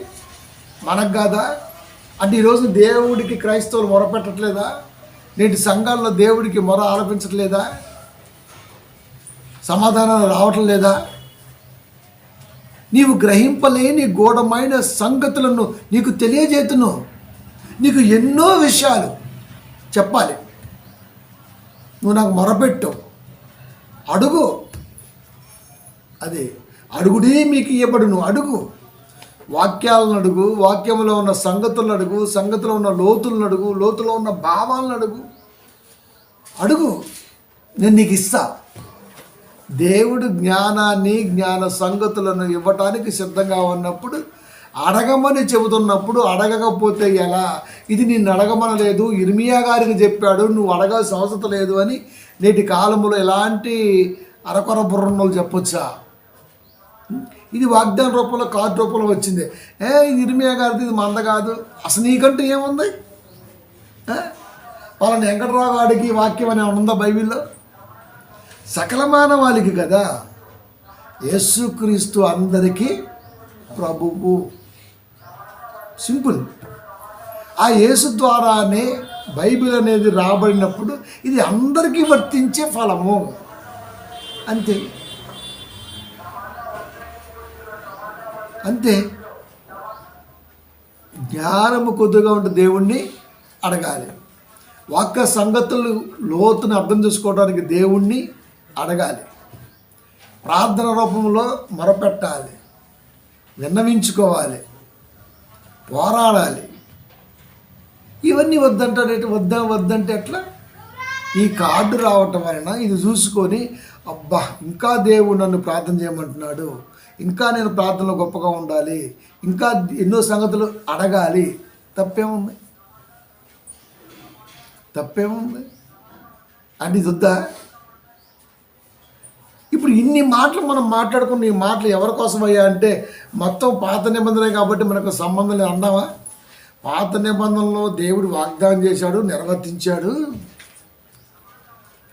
S1: మనకు కాదా? అంటే ఈరోజు దేవుడికి క్రైస్తవులు మొరపెట్టట్లేదా? నేటి సంఘాల్లో దేవుడికి మొర ఆలపించట్లేదా? సమాధానాలు రావటం లేదా? నీవు గ్రహింపలేని గూఢమైన సంగతులను నీకు తెలియజేతును. నీకు ఎన్నో విషయాలు చెప్పాలి. నువ్వు నాకు మొరపెట్టు, అడుగు. అదే అడుగుడే మీకు ఇవ్వబడును. అడుగు, వాక్యాలను అడుగు, వాక్యంలో ఉన్న సంగతులను అడుగు, సంగతిలో ఉన్న లోతులను అడుగు, లోతులో ఉన్న భావాలను అడుగు. అడుగు, నేను నీకు ఇస్తా. దేవుడు జ్ఞానాన్ని, జ్ఞాన సంగతులను ఇవ్వటానికి సిద్ధంగా ఉన్నప్పుడు, అడగమని చెబుతున్నప్పుడు అడగకపోతే ఎలా? ఇది నిన్ను అడగమనలేదు, ఇర్మియా గారికి చెప్పాడు, నువ్వు అడగాల్సిన అవసరం లేదు అని నేటి కాలంలో ఎలాంటి అరకొర బుర్రన్నోళ్ళు చెప్పొచ్చా? ఇది వాగ్దాన రూపంలో, కార్డు రూపంలో వచ్చింది. ఇది ఇర్మియా గారిది, ఇది మంద కాదు. అసలు నీకంటూ ఏముంది? వాళ్ళని వెంకటరావు గారికి వాక్యం అని ఉందా బైబిల్లో? సకల మానవాళికి కదా. యేసుక్రీస్తు అందరికీ ప్రభువు. సింపుల్. ఆ యేసు ద్వారానే బైబిల్ అనేది రాబడినప్పుడు ఇది అందరికీ వర్తించే ఫలము. అంతే అంతే. జ్ఞానము కొద్దిగా ఉంటే దేవుణ్ణి అడగాలి. వాక్య సంగతులు లోతుని అర్థం చేసుకోవడానికి దేవుణ్ణి అడగాలి. ప్రార్థన రూపంలో మొరపెట్టాలి, విన్నవించుకోవాలి, పోరాడాలి. ఇవన్నీ వద్దంటే ఎట్లా? ఈ కార్డు రావటం వలన ఇది చూసుకొని, అబ్బా ఇంకా దేవుడు నన్ను ప్రార్థన చేయమంటున్నాడు, ఇంకా నేను ప్రార్థనలో గొప్పగా ఉండాలి, ఇంకా ఎన్నో సంగతులు అడగాలి. తప్పేముంది? అంటే ఇది వద్దా? ఇప్పుడు ఇన్ని మాటలు మనం మాట్లాడుకున్న ఈ మాటలు ఎవరి కోసం అయ్యా అంటే మొత్తం పాత నిబంధనే కాబట్టి మనకు సంబంధం లేదు అన్నావా? పాత నిబంధనలో దేవుడు వాగ్దానం చేశాడు, నిర్వర్తించాడు.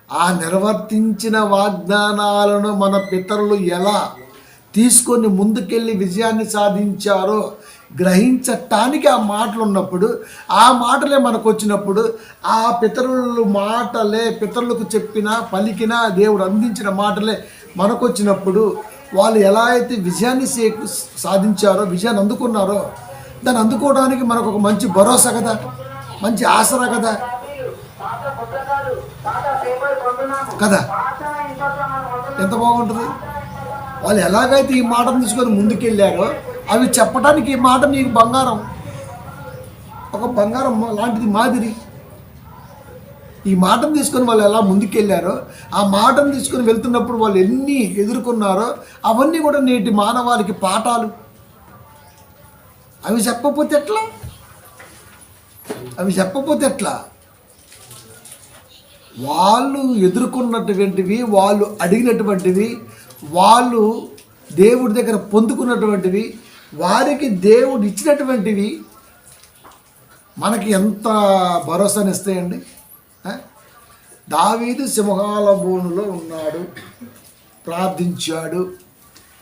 S1: ఆ నిర్వర్తించిన వాగ్దానాలను మన పితరులు ఎలా తీసుకొని ముందుకెళ్ళి విజయాన్ని సాధించారో గ్రహించటానికి ఆ మాటలు ఉన్నప్పుడు, ఆ మాటలే మనకు వచ్చినప్పుడు, ఆ పితరులకు చెప్పిన పలికిన దేవుడు అందించిన మాటలే మనకు వచ్చినప్పుడు, వాళ్ళు ఎలా అయితే విజయాన్ని సాధించారో, విజయాన్ని అందుకున్నారో, దాన్ని అందుకోవడానికి మనకు ఒక మంచి భరోసా కదా, మంచి ఆసరా కదా కదా. ఎంత బాగుంటుంది. వాళ్ళు ఎలాగైతే ఈ మాటను తీసుకొని ముందుకెళ్ళారో అవి చెప్పడానికి ఈ మాట నీకు బంగారం, ఒక బంగారం లాంటిది మాదిరి. ఈ మాటను తీసుకొని వాళ్ళు ఎలా ముందుకెళ్ళారో, ఆ మాటను తీసుకొని వెళ్తున్నప్పుడు వాళ్ళు ఎన్ని ఎదుర్కొన్నారో అవన్నీ కూడా నేటి మానవాళికి పాఠాలు. అవి చెప్పకపోతే ఎట్లా? వాళ్ళు ఎదుర్కొన్నటువంటివి, వాళ్ళు అడిగినటువంటివి, వాళ్ళు దేవుడి దగ్గర పొందుకున్నటువంటివి, వారికి దేవుడు ఇచ్చినటువంటివి మనకి ఎంత భరోసాని ఇస్తాయండి. దావీదు సింహాల బోనులో ఉన్నాడు, ప్రార్థించాడా?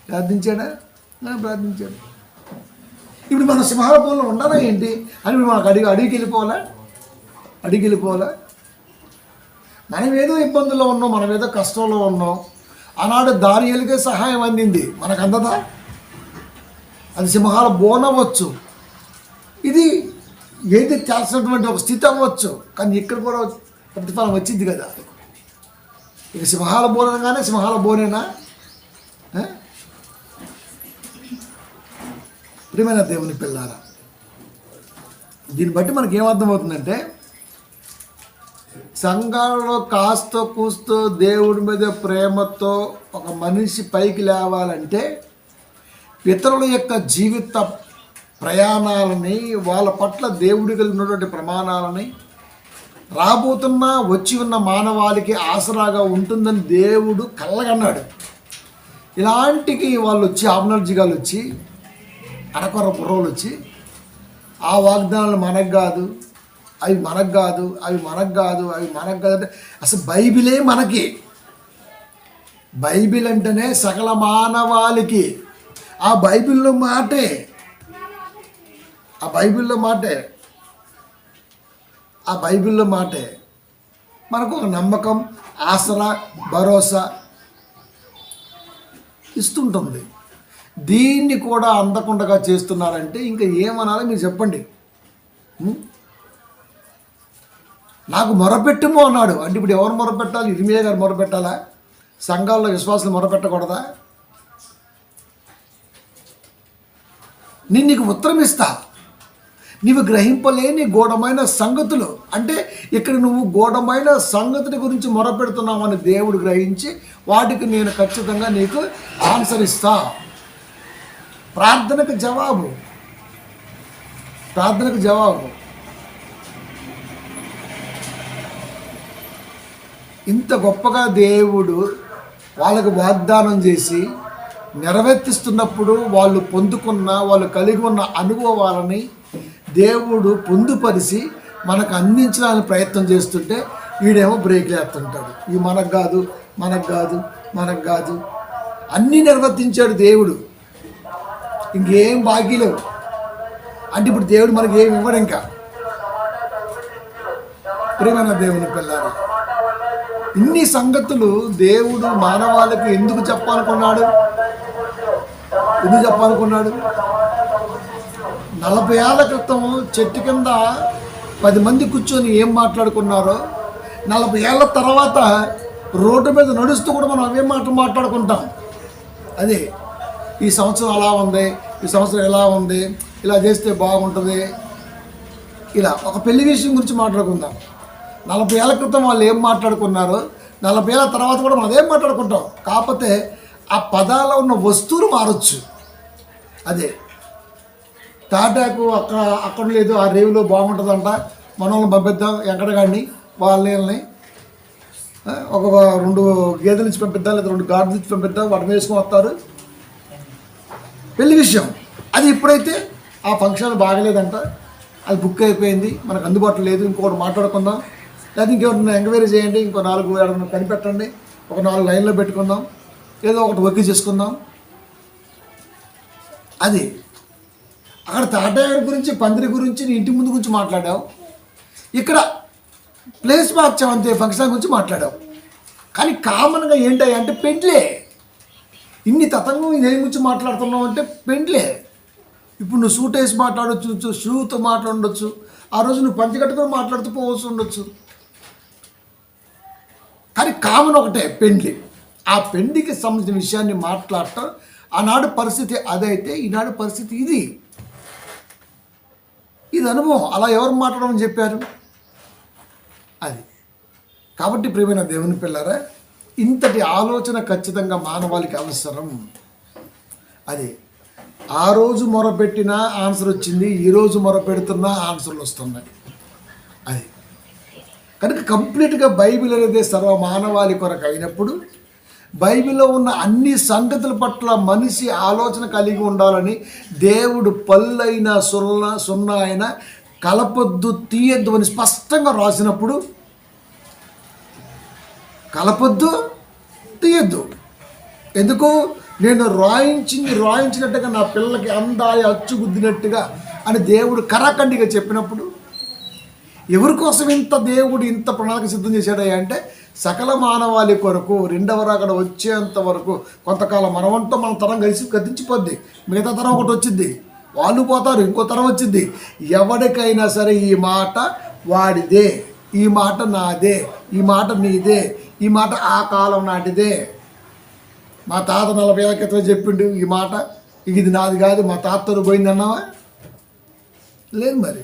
S1: ప్రార్థించాడు. ఇప్పుడు మన సింహాల బోనులో ఉండాలా ఏంటి అని మనకు అడిగి వెళ్ళిపోవాలా? మనం ఏదో ఇబ్బందుల్లో ఉన్నాం, మనం ఏదో కష్టంలో ఉన్నాం. ఆనాడు దానియేలుకే సహాయం అందింది, మనకు అందదా? అది సింహాల బోన్ అవ్వచ్చు, ఇది ఏది చేసినటువంటి ఒక స్థితి అవ్వచ్చు. కానీ ఇక్కడ కూడా ప్రతిఫలం వచ్చింది కదా. ఇక సింహాల బోనగానే సింహాల బోనేనా? ప్రియమైన దేవుని పిల్లారా, దీన్ని బట్టి మనకి ఏమర్థమవుతుందంటే, సంఘంలో కాస్త కూస్తో దేవుడి మీద ప్రేమతో ఒక మనిషి పైకి లేవాలంటే పితరుల యొక్క జీవిత ప్రయాణాలని, వాళ్ళ పట్ల దేవుడికి ఉన్నటువంటి ప్రమాణాలని, వచ్చి ఉన్న మానవాళికి ఆసరాగా ఉంటుందని దేవుడు కళ్ళగన్నాడు. ఇలాంటికి వాళ్ళు వచ్చి ఆబ్నర్జిగాలు వచ్చి, అరకొర బుర్రలు వచ్చి, ఆ వాగ్దానాలు మనకు కాదు, అవి మనకు కాదు అంటే అసలు బైబిలే మనకి. బైబిల్ అంటేనే సకల మానవాళికి. ఆ బైబిల్లో మాటే ఆ బైబిల్లో మాటే మనకు ఒక నమ్మకం, ఆసరా, భరోసా ఇస్తుంటుంది. దీన్ని కూడా అందకుండా చేస్తున్నారంటే ఇంకా ఏమనాలో మీరు చెప్పండి. నాకు మొరపెట్టుమో అన్నాడు. అంటే ఇప్పుడు ఎవరు మొరపెట్టాలి? ఇర్మియా గారు మొరపెట్టాలా? సంఘాల్లో విశ్వాసాలు మొరపెట్టకూడదా? నేను నీకు ఉత్తరం ఇస్తా, నీవు గ్రహింపలేని గూఢమైన సంగతులు. అంటే ఇక్కడ నువ్వు గూఢమైన సంగతుల గురించి మొరపెడుతున్నావని దేవుడు గ్రహించి వాటికి నేను ఖచ్చితంగా నీకు ఆన్సర్ ఇస్తా. ప్రార్థనకు జవాబు. ఇంత గొప్పగా దేవుడు వాళ్ళకు వాగ్దానం చేసి నెరవేర్తిస్తున్నప్పుడు వాళ్ళు పొందుకున్న, వాళ్ళు కలిగి ఉన్న అనుభవాలని దేవుడు పొందుపరిచి మనకు అందించడానికి ప్రయత్నం చేస్తుంటే వీడేమో బ్రేక్ వేస్తుంటాడు. ఈ మనకు కాదు అన్నీ నిర్వర్తించాడు దేవుడు. ఇంకేం బాకీ లేవు. అంటే ఇప్పుడు దేవుడు మనకి ఏమి ఇవ్వడు. ఇంకా ప్రియమైన దేవుని పిల్లారా, ఇన్ని సంగతులు దేవుడు మానవాళికి ఎందుకు చెప్పాలనుకున్నాడు? 40 ఏళ్ల క్రితం చెట్టు కింద 10 మంది కూర్చొని ఏం మాట్లాడుకున్నారో 40 ఏళ్ళ తర్వాత రోడ్డు మీద నడుస్తూ కూడా మనం అవే మాట్లాడుకుంటాం. అదే ఈ సంవత్సరం అలా ఉంది, ఈ సంవత్సరం ఎలా ఉంది, ఇలా చేస్తే బాగుంటుంది. ఇలా ఒక పెళ్లి విషయం గురించి మాట్లాడుకుందాం. 40 ఏళ్ల క్రితం వాళ్ళు ఏం మాట్లాడుకున్నారో 40 ఏళ్ళ తర్వాత కూడా మనం అదేం మాట్లాడుకుంటాం. కాకపోతే ఆ పదాల్లో ఉన్న వస్తువులు మారచ్చు. అదే తాటాకు అక్కడ లేదు, ఆ రేవులో బాగుంటుందంట, మనల్ని పంపిద్దాం ఎక్కడగాడిని వాళ్ళని ఒక 2 గేదెలు ఇచ్చి పంపిద్దాం, లేదా 2 గాడిదలు ఇచ్చి పంపిద్దాం, వాటిని వేసుకొని వస్తారు. పెళ్లి విషయం అది ఇప్పుడైతే ఆ ఫంక్షన్ బాగలేదంట, అది బుక్ అయిపోయింది, మనకు అందుబాటులో లేదు, ఇంకొకటి మాట్లాడుకుందాం, లేదా ఇంకెవరిని ఎంక్వైరీ చేయండి, ఇంకో 4 కనిపెట్టండి, ఒక 4 లైన్లో పెట్టుకుందాం, ఏదో ఒకటి వర్క్ చేసుకుందాం. అది అక్కడ తాటాయడి గురించి, పందిరి గురించి, నీ ఇంటి ముందు గురించి మాట్లాడావు. ఇక్కడ ప్లేస్ మార్చావు అంతే, ఫంక్షన్ గురించి మాట్లాడావు. కానీ కామన్గా ఏంటి అంటే పెండ్లే. ఇన్ని తతంగం దేని గురించి మాట్లాడుతున్నావు అంటే పెండ్లే. ఇప్పుడు నువ్వు సూట్ వేసి మాట్లాడచ్చు, షూతో మాట్లాడచ్చు, ఆ రోజు నువ్వు పంచగట్టుకొని మాట్లాడుతూ పోవచ్చు ఉండొచ్చు. కానీ కామన్ ఒకటే, పెండ్లి. ఆ పెండ్లికి సంబంధించిన విషయాన్ని మాట్లాడటం ఆనాడు పరిస్థితి అదైతే ఈనాడు పరిస్థితి ఇది అనుభవం. అలా ఎవరు మాట్లాడమని చెప్పారు? అది కాబట్టి ప్రియమైన దేవుని పిల్లారా, ఇంతటి ఆలోచన ఖచ్చితంగా మానవాళికి అవసరం. అది ఆ రోజు మొరపెట్టినా ఆన్సర్ వచ్చింది, ఈరోజు మొరపెడుతున్నా ఆన్సర్లు వస్తున్నాయి. అది కనుక కంప్లీట్గా బైబిల్ అనేది సర్వ మానవాళి కొరకు అయినప్పుడు బైబిల్లో ఉన్న అన్ని సంగతుల పట్ల మనిషి ఆలోచన కలిగి ఉండాలని దేవుడు పళ్ళైనా సున్నా అయినా కలపొద్దు తీయద్దు అని స్పష్టంగా రాసినప్పుడు కలపొద్దు తీయద్దు. ఎందుకు? నేను రాయించినట్టుగా నా పిల్లలకి అందాలి అచ్చుగుద్దినట్టుగా అని దేవుడు కరాఖండిగా చెప్పినప్పుడు ఎవరి కోసం దేవుడు ఇంత ప్రణాళిక సిద్ధం చేశాడయ్యా అంటే సకల మానవాళి కొరకు, 2వ రాకడ వచ్చేంత వరకు కొంతకాలం మనవంతా మన తరం కలిసి గతించిపోద్ది, మిగతా తరం ఒకటి వచ్చింది, వాళ్ళు పోతారు, ఇంకో తరం వచ్చింది. ఎవరికైనా సరే ఈ మాట వాడిదే, ఈ మాట నాదే, ఈ మాట నీదే, ఈ మాట ఆ కాలం నాటిదే. మా తాత 40 ఏళ్ళ క్రితం చెప్పిండు ఈ మాట, ఇది నాది కాదు, మా తాతతో పోయింది అన్నావా? లేదు. మరి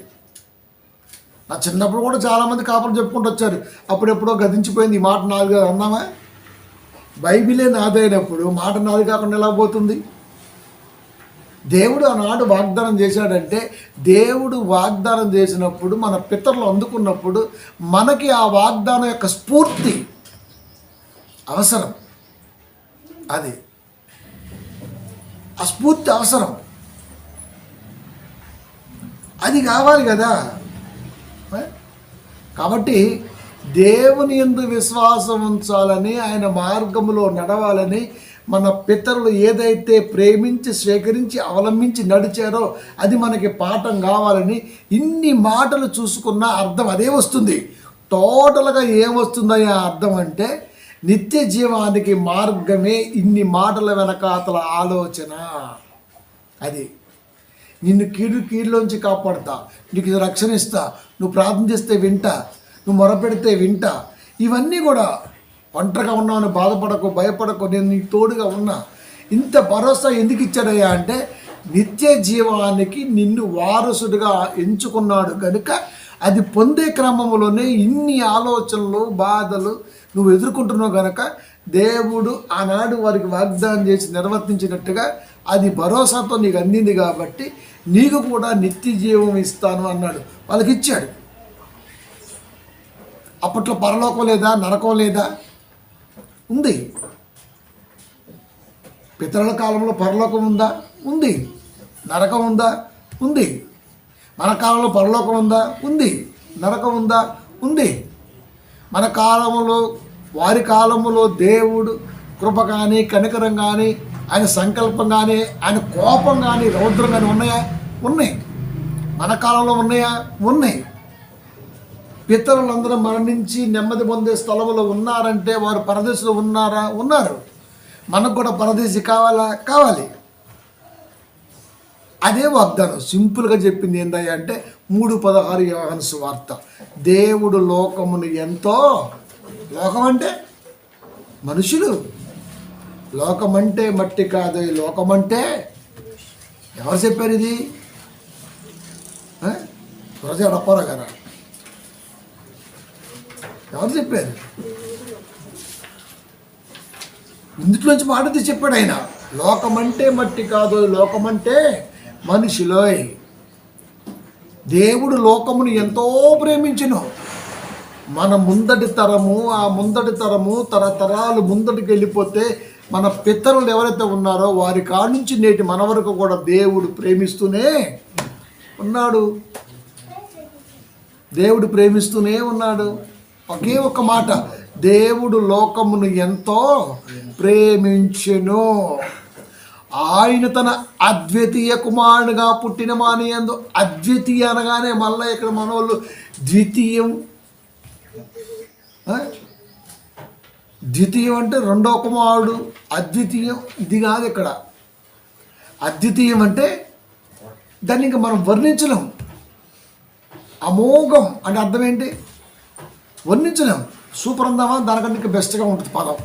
S1: నా చిన్నప్పుడు కూడా చాలామంది కాపురం చెప్పుకుంటూ వచ్చారు, అప్పుడెప్పుడో గతించిపోయింది, ఈ మాట నాది కాదు అన్నామా? బైబిలే నాదైనప్పుడు మాట నాది కాకుండా ఎలా పోతుంది? దేవుడు ఆనాడు వాగ్దానం చేశాడంటే, దేవుడు వాగ్దానం చేసినప్పుడు మన పితరులు అందుకున్నప్పుడు మనకి ఆ వాగ్దానం యొక్క స్ఫూర్తి అవసరం. అది ఆ స్ఫూర్తి అవసరం, అది కావాలి కదా. కాబట్టి దేవుని యందు విశ్వాసం ఉంచాలని, ఆయన మార్గంలో నడవాలని మన పితరులు ఏదైతే ప్రేమించి స్వీకరించి అవలంబించి నడిచారో అది మనకి పాఠం కావాలని ఇన్ని మాటలు చూసుకున్న అర్థం అదే వస్తుంది. టోటల్గా ఏమొస్తుందయ్యా అర్థం అంటే నిత్య జీవానికి మార్గమే ఇన్ని మాటల వెనకాతల ఆలోచన. అది నిన్ను కీడులోంచి కాపాడుతా, నీకు ఇది రక్షణ ఇస్తా, నువ్వు ప్రార్థన చేస్తే వింటా, నువ్వు మొరపెడితే వింటా. ఇవన్నీ కూడా ఒంటరిగా ఉన్నావని బాధపడకు, భయపడకు, నేను నీకు తోడుగా ఉన్నా. ఇంత భరోసా ఎందుకు ఇచ్చాడయ్యా అంటే నిత్య జీవానికి నిన్ను వారసుడిగా ఎంచుకున్నాడు కనుక అది పొందే క్రమంలోనే ఇన్ని ఆలోచనలు బాధలు నువ్వు ఎదుర్కొంటున్నావు కనుక దేవుడు ఆనాడు వారికి వాగ్దానం చేసి నిర్వర్తించినట్టుగా అది భరోసాతో నీకు అందింది కాబట్టి నీకు కూడా నిత్య జీవం ఇస్తాను అన్నాడు. వాళ్ళకి ఇచ్చాడు. అప్పట్లో పరలోకం లేదా, నరకం లేదా? ఉంది. పితరుల కాలంలో పరలోకం ఉందా? ఉంది. నరకం ఉందా? ఉంది. మన కాలంలో పరలోకం ఉందా? ఉంది. నరకం ఉందా? ఉంది. మన కాలంలో వారి కాలంలో దేవుడు కృప కానీ కనికరం కానీ ఆయన సంకల్పం కానీ ఆయన కోపం కానీ రౌద్రం కానీ ఉన్నాయా? ఉన్నాయి. మన కాలంలో ఉన్నాయా? ఉన్నాయి. పితరులందరూ మరణించి నెమ్మది పొందే స్థలంలో ఉన్నారంటే వారు పరదేశంలో ఉన్నారా? ఉన్నారు. మనకు కూడా పరదేశి కావాలా? కావాలి. అదే వాగ్దానం సింపుల్గా చెప్పింది ఏందయ్యా అంటే 3:16 యోహాను సువార్త. దేవుడు లోకమును ఎంతో, లోకం అంటే మనుషులు, లోకమంటే మట్టి కాదు, ఈ లోకమంటే ఎవరు చెప్పారు ఇది? గురజాడ అప్పారావు గారు ఎవరు చెప్పారు? ఇందులోంచి మాట తీసి చెప్పాడు ఆయన. లోకమంటే మట్టి కాదు, లోకమంటే మనుషులోయ్. దేవుడు లోకమును ఎంతో ప్రేమించును. మన ముందటి తరము, ఆ ముందటి తరము తరతరాలు ముందటికి వెళ్ళిపోతే మన పితరులు ఎవరైతే ఉన్నారో వారి కాడి నుంచి నేటి మన వరకు కూడా దేవుడు ప్రేమిస్తూనే ఉన్నాడు. దేవుడు ప్రేమిస్తూనే ఉన్నాడు. ఒకే ఒక మాట, దేవుడు లోకమును ఎంతో ప్రేమించెను, ఆయన తన అద్వితీయ కుమారునిగా పుట్టిన మానియందు. అద్వితీయ అనగానే మళ్ళీ ఇక్కడ మనోళ్ళు ద్వితీయం, ద్వితీయం అంటే రెండో కుమారుడు, అద్వితీయం ఇది కాదు. ఇక్కడ అద్వితీయం అంటే దాన్ని ఇంకా మనం వర్ణించలేం. అమోఘం అంటే అర్థం ఏంటి? వర్ణించలేం. సూపర్ అందామా, దానికంటే ఇంకా బెస్ట్గా ఉంటుంది పదం.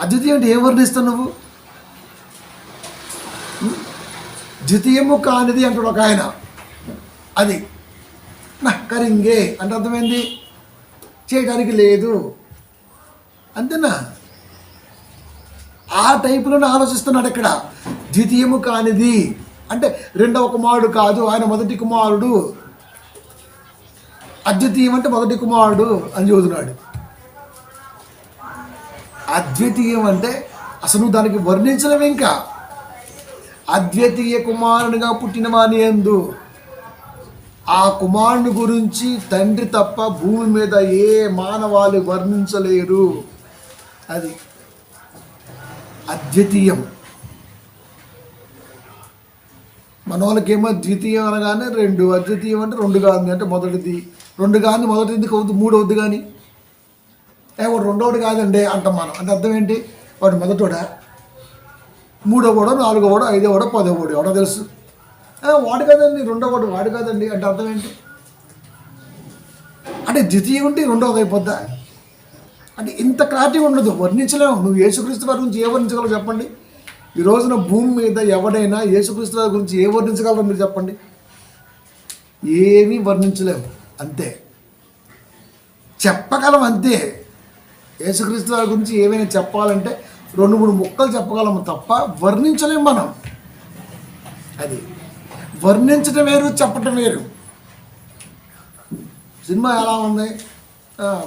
S1: అద్వితీయం అంటే ఏం వర్ణిస్తావు నువ్వు? ద్వితీయము కానిది అంటాడు ఒక ఆయన. అది నక్కరింగే అంటే అర్థమైంది, చేయడానికి లేదు అంతేనా? ఆ టైపులోనే ఆలోచిస్తున్నాడు ఇక్కడ. ద్వితీయము కానిది అంటే రెండవ కుమారుడు కాదు, ఆయన మొదటి కుమారుడు. అద్వితీయం అంటే మొదటి కుమారుడు అని చదువుతున్నాడు. అద్వితీయం అంటే అసలు నువ్వు దానికి వర్ణించలేవు. ఇంకా అద్వితీయ కుమారునిగా పుట్టిన వానియందు, ఆ కుమారుని గురించి తండ్రి తప్ప భూమి మీద ఏ మానవాళి వర్ణించలేరు. అది అద్వితీయం. మన వాళ్ళకేమో ద్వితీయం అనగానే రెండు, అద్వితీయం అంటే రెండు కాదు అంటే మొదటిది, రెండు కాదు మొదటిది అవుతుంది, మూడవది కానీ వాడు రెండవది కాదండి అంటాం మనం. అంటే అర్థం ఏంటి? వాడు మొదటోడా, మూడోవాడో, నాలుగోవాడో, ఐదోవాడో, పదోవాడు ఎవడో తెలుసు. వాడు కాదండి రెండోవాడు, వాడు కాదండి అంటే అర్థం ఏంటి? అంటే ద్వితీయం ఉంటే రెండవది అయిపోద్దా? అంటే ఇంత క్లారిటీ ఉండదు, వర్ణించలేము. నువ్వు యేసుక్రీస్తు వారి గురించి ఏ వర్ణించగలవు చెప్పండి? ఈ రోజున భూమి మీద ఎవడైనా యేసుక్రీస్తు వారి గురించి ఏ వర్ణించగలరో మీరు చెప్పండి? ఏమీ వర్ణించలేము. అంతే, చెప్పగలం అంతే. యేసుక్రీస్తు వారి గురించి ఏమైనా చెప్పాలంటే 2-3 ముక్కలు చెప్పగలము తప్ప వర్ణించలేము మనం. అది వర్ణించడం వేరు, చెప్పటం వేరు. సినిమా ఎలా ఉంది?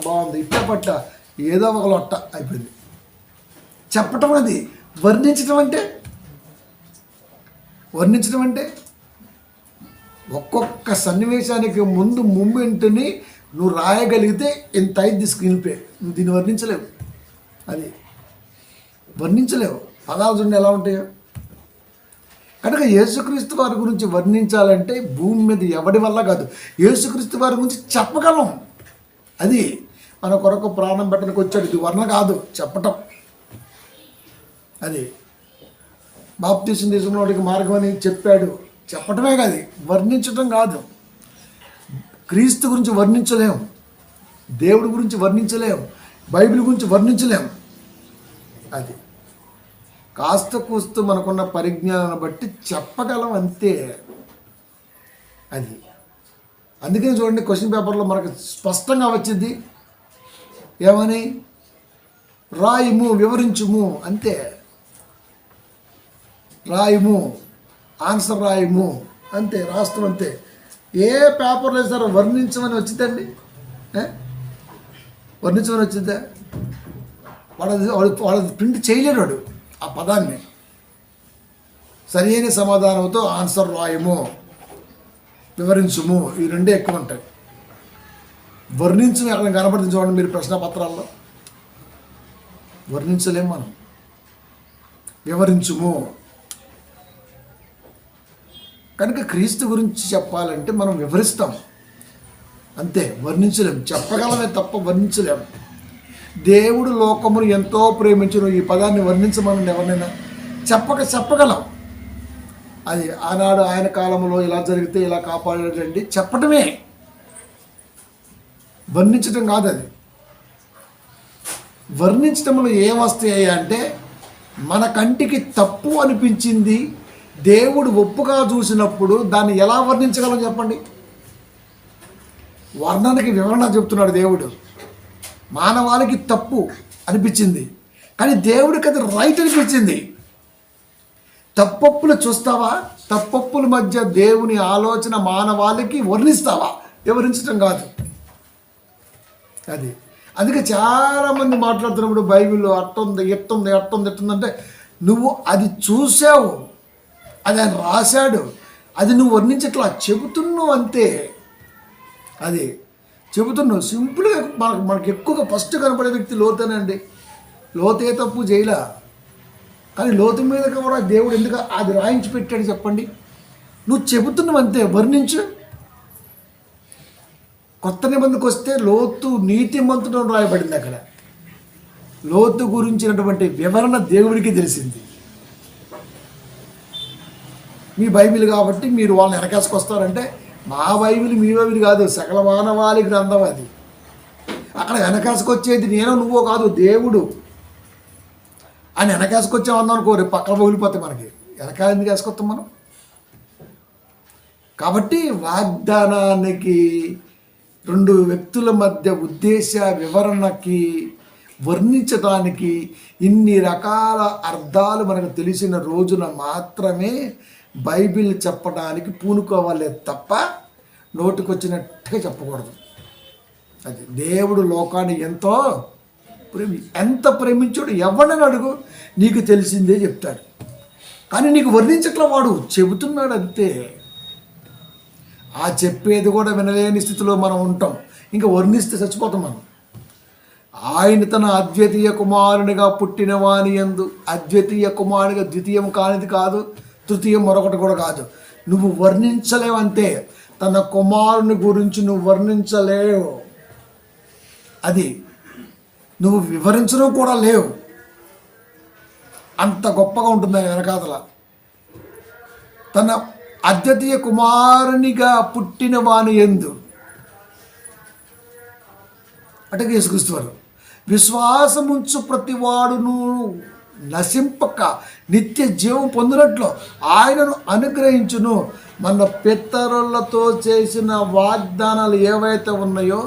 S1: బాగుంది, ఇట్ట పట్ట ఏదో ఒక లొట్ట అయిపోయింది. చెప్పటం అది. వర్ణించడం అంటే ఒక్కొక్క సన్నివేశానికి ముందు మూమెంట్ని నువ్వు రాయగలిగితే ఇంత అయింది స్క్రీన్ ప్లే. నువ్వు దీన్ని వర్ణించలేవు. అది వర్ణించలేవు. పదాలు చూడండి ఎలా ఉంటాయో. కనుక యేసుక్రీస్తు వారి గురించి వర్ణించాలంటే భూమి మీద ఎవడి వల్ల కాదు, యేసుక్రీస్తు వారి గురించి చెప్పగలం. అది మన కొరకు ప్రాణం పెట్టడానికి వచ్చాడు. ఇది వర్ణ కాదు, చెప్పటం. అది బాప్తీసం తీసుకున్నవాడికి మార్గం అని చెప్పాడు, చెప్పటమే కాదు, వర్ణించటం కాదు. క్రీస్తు గురించి వర్ణించలేం, దేవుడి గురించి వర్ణించలేం, బైబిల్ గురించి వర్ణించలేం. అది కాస్త కూస్తూ మనకున్న పరిజ్ఞానాన్ని బట్టి చెప్పగలం, అంతే. అది అందుకని చూడండి, క్వశ్చన్ పేపర్లో మనకు స్పష్టంగా వచ్చింది ఏమని, రాయిము, వివరించుము, అంతే. రాయిము, ఆన్సర్ రాయిము, అంతే, రాస్తాం, అంతే. ఏ పేపర్లో వేసారో వర్ణించమని వచ్చిందండి, వర్ణించమని వచ్చిందా? వాడు ప్రింట్ చేయలేడు వాడు ఆ పదాన్ని. సరైన సమాధానంతో ఆన్సర్ రాయము, వివరించుము, ఈ రెండే ఎక్కువ ఉంటాయి. వర్ణించము ఎక్కడ కనపడుతుంది చూడండి మీరు ప్రశ్నపత్రాల్లో, వర్ణించలేము మనం. వివరించుము. కనుక క్రీస్తు గురించి చెప్పాలంటే మనం వివరిస్తాం, అంతే, వర్ణించలేం. చెప్పగలమే తప్ప వర్ణించలేము. దేవుడు లోకమును ఎంతో ప్రేమించును, ఈ పదాన్ని వర్ణించమని ఎవరినైనా చెప్పగలం. అది ఆనాడు ఆయన కాలంలో ఇలా జరిగితే ఇలా కాపాడండి చెప్పటమే, వర్ణించటం కాదు. అది వర్ణించటంలో ఏమొస్తాయి అంటే, మన కంటికి తప్పు అనిపించింది దేవుడు ఒప్పుగా చూసినప్పుడు దాన్ని ఎలా వర్ణించగలం చెప్పండి? వర్ణనకి వివరణ చెప్తున్నాడు దేవుడు. మానవాళికి తప్పు అనిపించింది, కానీ దేవుడికి అది రైట్ అనిపించింది. తప్పప్పులు చూస్తావా? తప్పప్పుల మధ్య దేవుని ఆలోచన మానవాళికి వర్ణిస్తావా? వివరించడం కాదు. అది అందుకే చాలామంది మాట్లాడుతున్నప్పుడు బైబిల్లో అట్టుంది ఎట్టుంది అంటే, నువ్వు అది చూసావు, అది ఆయన రాశాడు, అది నువ్వు వర్ణించట్లా, చెబుతున్నావు, అంతే. అది చెబుతున్నావు సింపుల్గా. మనకు ఎక్కువగా ఫస్ట్ కనపడే వ్యక్తి లోతేనండి. లోతే తప్పు చేయలా, కానీ లోతు మీద కూడా దేవుడు ఎందుకు అది రాయించి పెట్టాడు చెప్పండి? నువ్వు చెబుతున్నావు, అంతే, వర్ణించు. కొత్త నిబంధనకు వస్తే లోతు నీతిమంతుడు రాయబడింది. అక్కడ లోతు గురించినటువంటి వివరణ దేవుడికి తెలిసింది. మీ బైబిల్ కాబట్టి మీరు వాళ్ళని వెనకేసుకొస్తారంటే, మా బైబిల్ మీ బైబిల్ కాదు, సకల మానవాళి గ్రంథం అది. అక్కడ వెనకేసుకొచ్చేది నేను నువ్వో కాదు, దేవుడు. ఆయన వెనకేసుకొచ్చామన్నాం అనుకో, రేపు పక్కన పగిలిపోతే మనకి వెనకాల ఎందుకు వేసుకొస్తాం మనం? కాబట్టి వాగ్దానానికి, రెండు వ్యక్తుల మధ్య ఉద్దేశ వివరణకి, వర్ణించడానికి ఇన్ని రకాల అర్థాలు మనకు తెలిసిన రోజున మాత్రమే బైబిల్ చెప్పడానికి పూనుకోవాలే తప్ప నోటికొచ్చినట్టుగా చెప్పకూడదు. అది దేవుడు లోకాన్ని ఎంత ప్రేమించాడు ఎవరిని అడుగు, నీకు తెలిసిందే చెప్తాడు. కానీ నీకు వర్ణించట్లా, వాడు చెబుతున్నాడు, అంతే. ఆ చెప్పేది కూడా వినలేని స్థితిలో మనం ఉంటాం, ఇంకా వర్ణిస్తే చచ్చిపోతాం మనం. ఆయన తన అద్వితీయ కుమారునిగా పుట్టిన వాని యందు, అద్వితీయ కుమారునిగా ద్వితీయం కానిది కాదు, తృతీయం మరొకటి కూడా కాదు. నువ్వు వర్ణించలేవు, అంతే. తన కుమారుని గురించి నువ్వు వర్ణించలేవు, అది నువ్వు వివరించడం కూడా లేవు. అంత గొప్పగా ఉంటుంది ఆయన వెనకాతల. తన అద్వితీయ కుమారునిగా పుట్టిన వాని యందు అంటే యేసుక్రీస్తు వారు, విశ్వాసముంచు ప్రతివాడును నశింపక నిత్య జీవం పొందినట్లు ఆయనను అనుగ్రహించును. మన పితరులతో చేసిన వాగ్దానాలు ఏవైతే ఉన్నాయో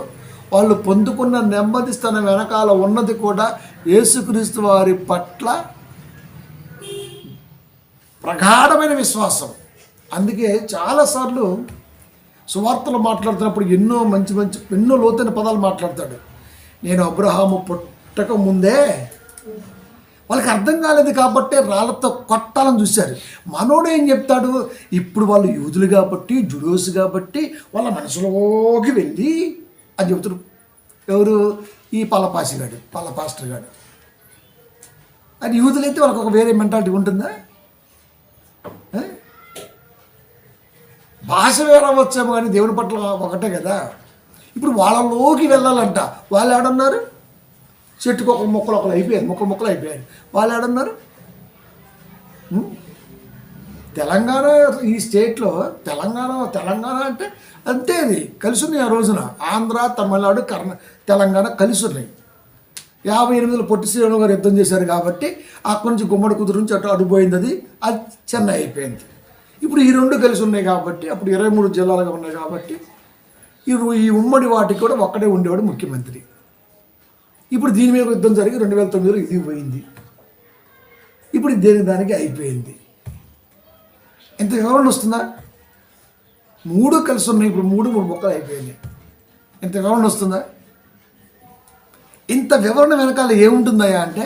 S1: వాళ్ళు పొందుకున్న నెమ్మది స్థానం వెనకాల ఉన్నది కూడా యేసుక్రీస్తు వారి పట్ల ప్రగాఢమైన విశ్వాసం. అందుకే చాలాసార్లు సువార్తలు మాట్లాడుతున్నప్పుడు ఎన్నో లోతైన పదాలు మాట్లాడతాడు. నేను అబ్రహాము పుట్టక ముందే, వాళ్ళకి అర్థం కాలేదు కాబట్టి రాళ్ళతో కొట్టాలని చూశారు. మనోడు ఏం చెప్తాడు, ఇప్పుడు వాళ్ళు యూదులు కాబట్టి, జుడోస్ కాబట్టి వాళ్ళ మనసులోకి వెళ్ళి అని చెబుతాడు. ఎవరు? ఈ పాస్టర్ గాడు అది యూదులైతే వాళ్ళకి ఒక వేరే మెంటాలిటీ ఉంటుందా? భాష వేరే వచ్చాము కానీ దేవుని పట్ల ఒకటే కదా. ఇప్పుడు వాళ్ళలోకి వెళ్ళాలంట. వాళ్ళు ఏడన్నారు? చెట్టుకు ఒక మొక్కలు ఒకరు అయిపోయారు, మొక్కలు అయిపోయారు. వాళ్ళు ఏడన్నారు? తెలంగాణ, ఈ స్టేట్లో తెలంగాణ అంటే అంతే, అది కలిసి ఉన్నాయి ఆ రోజున. ఆంధ్ర, తమిళనాడు, తెలంగాణ కలిసి ఉన్నాయి. 58లో పొట్టి శ్రీరాములు గారు యుద్ధం చేశారు కాబట్టి అక్కడి నుంచి గుమ్మడి కుదురు నుంచి అడుపోయింది. అది చెన్నై అయిపోయింది. ఇప్పుడు ఈ రెండు కలిసి ఉన్నాయి కాబట్టి, అప్పుడు 23 జిల్లాలుగా ఉన్నాయి కాబట్టి ఈ ఉమ్మడి వాటికి కూడా ఒక్కడే ఉండేవాడు ముఖ్యమంత్రి. ఇప్పుడు దీని మీద యుద్ధం జరిగి 2009లో ఇది పోయింది. ఇప్పుడు దానికి అయిపోయింది. ఇంత వివరణ వస్తుందా? 3 కలిసి ఉన్నాయి, ఇప్పుడు 3 మొక్కలు అయిపోయినాయి. ఇంత వివరణ వస్తుందా? ఇంత వివరణ వెనకాల ఏముంటుందయ్యా అంటే,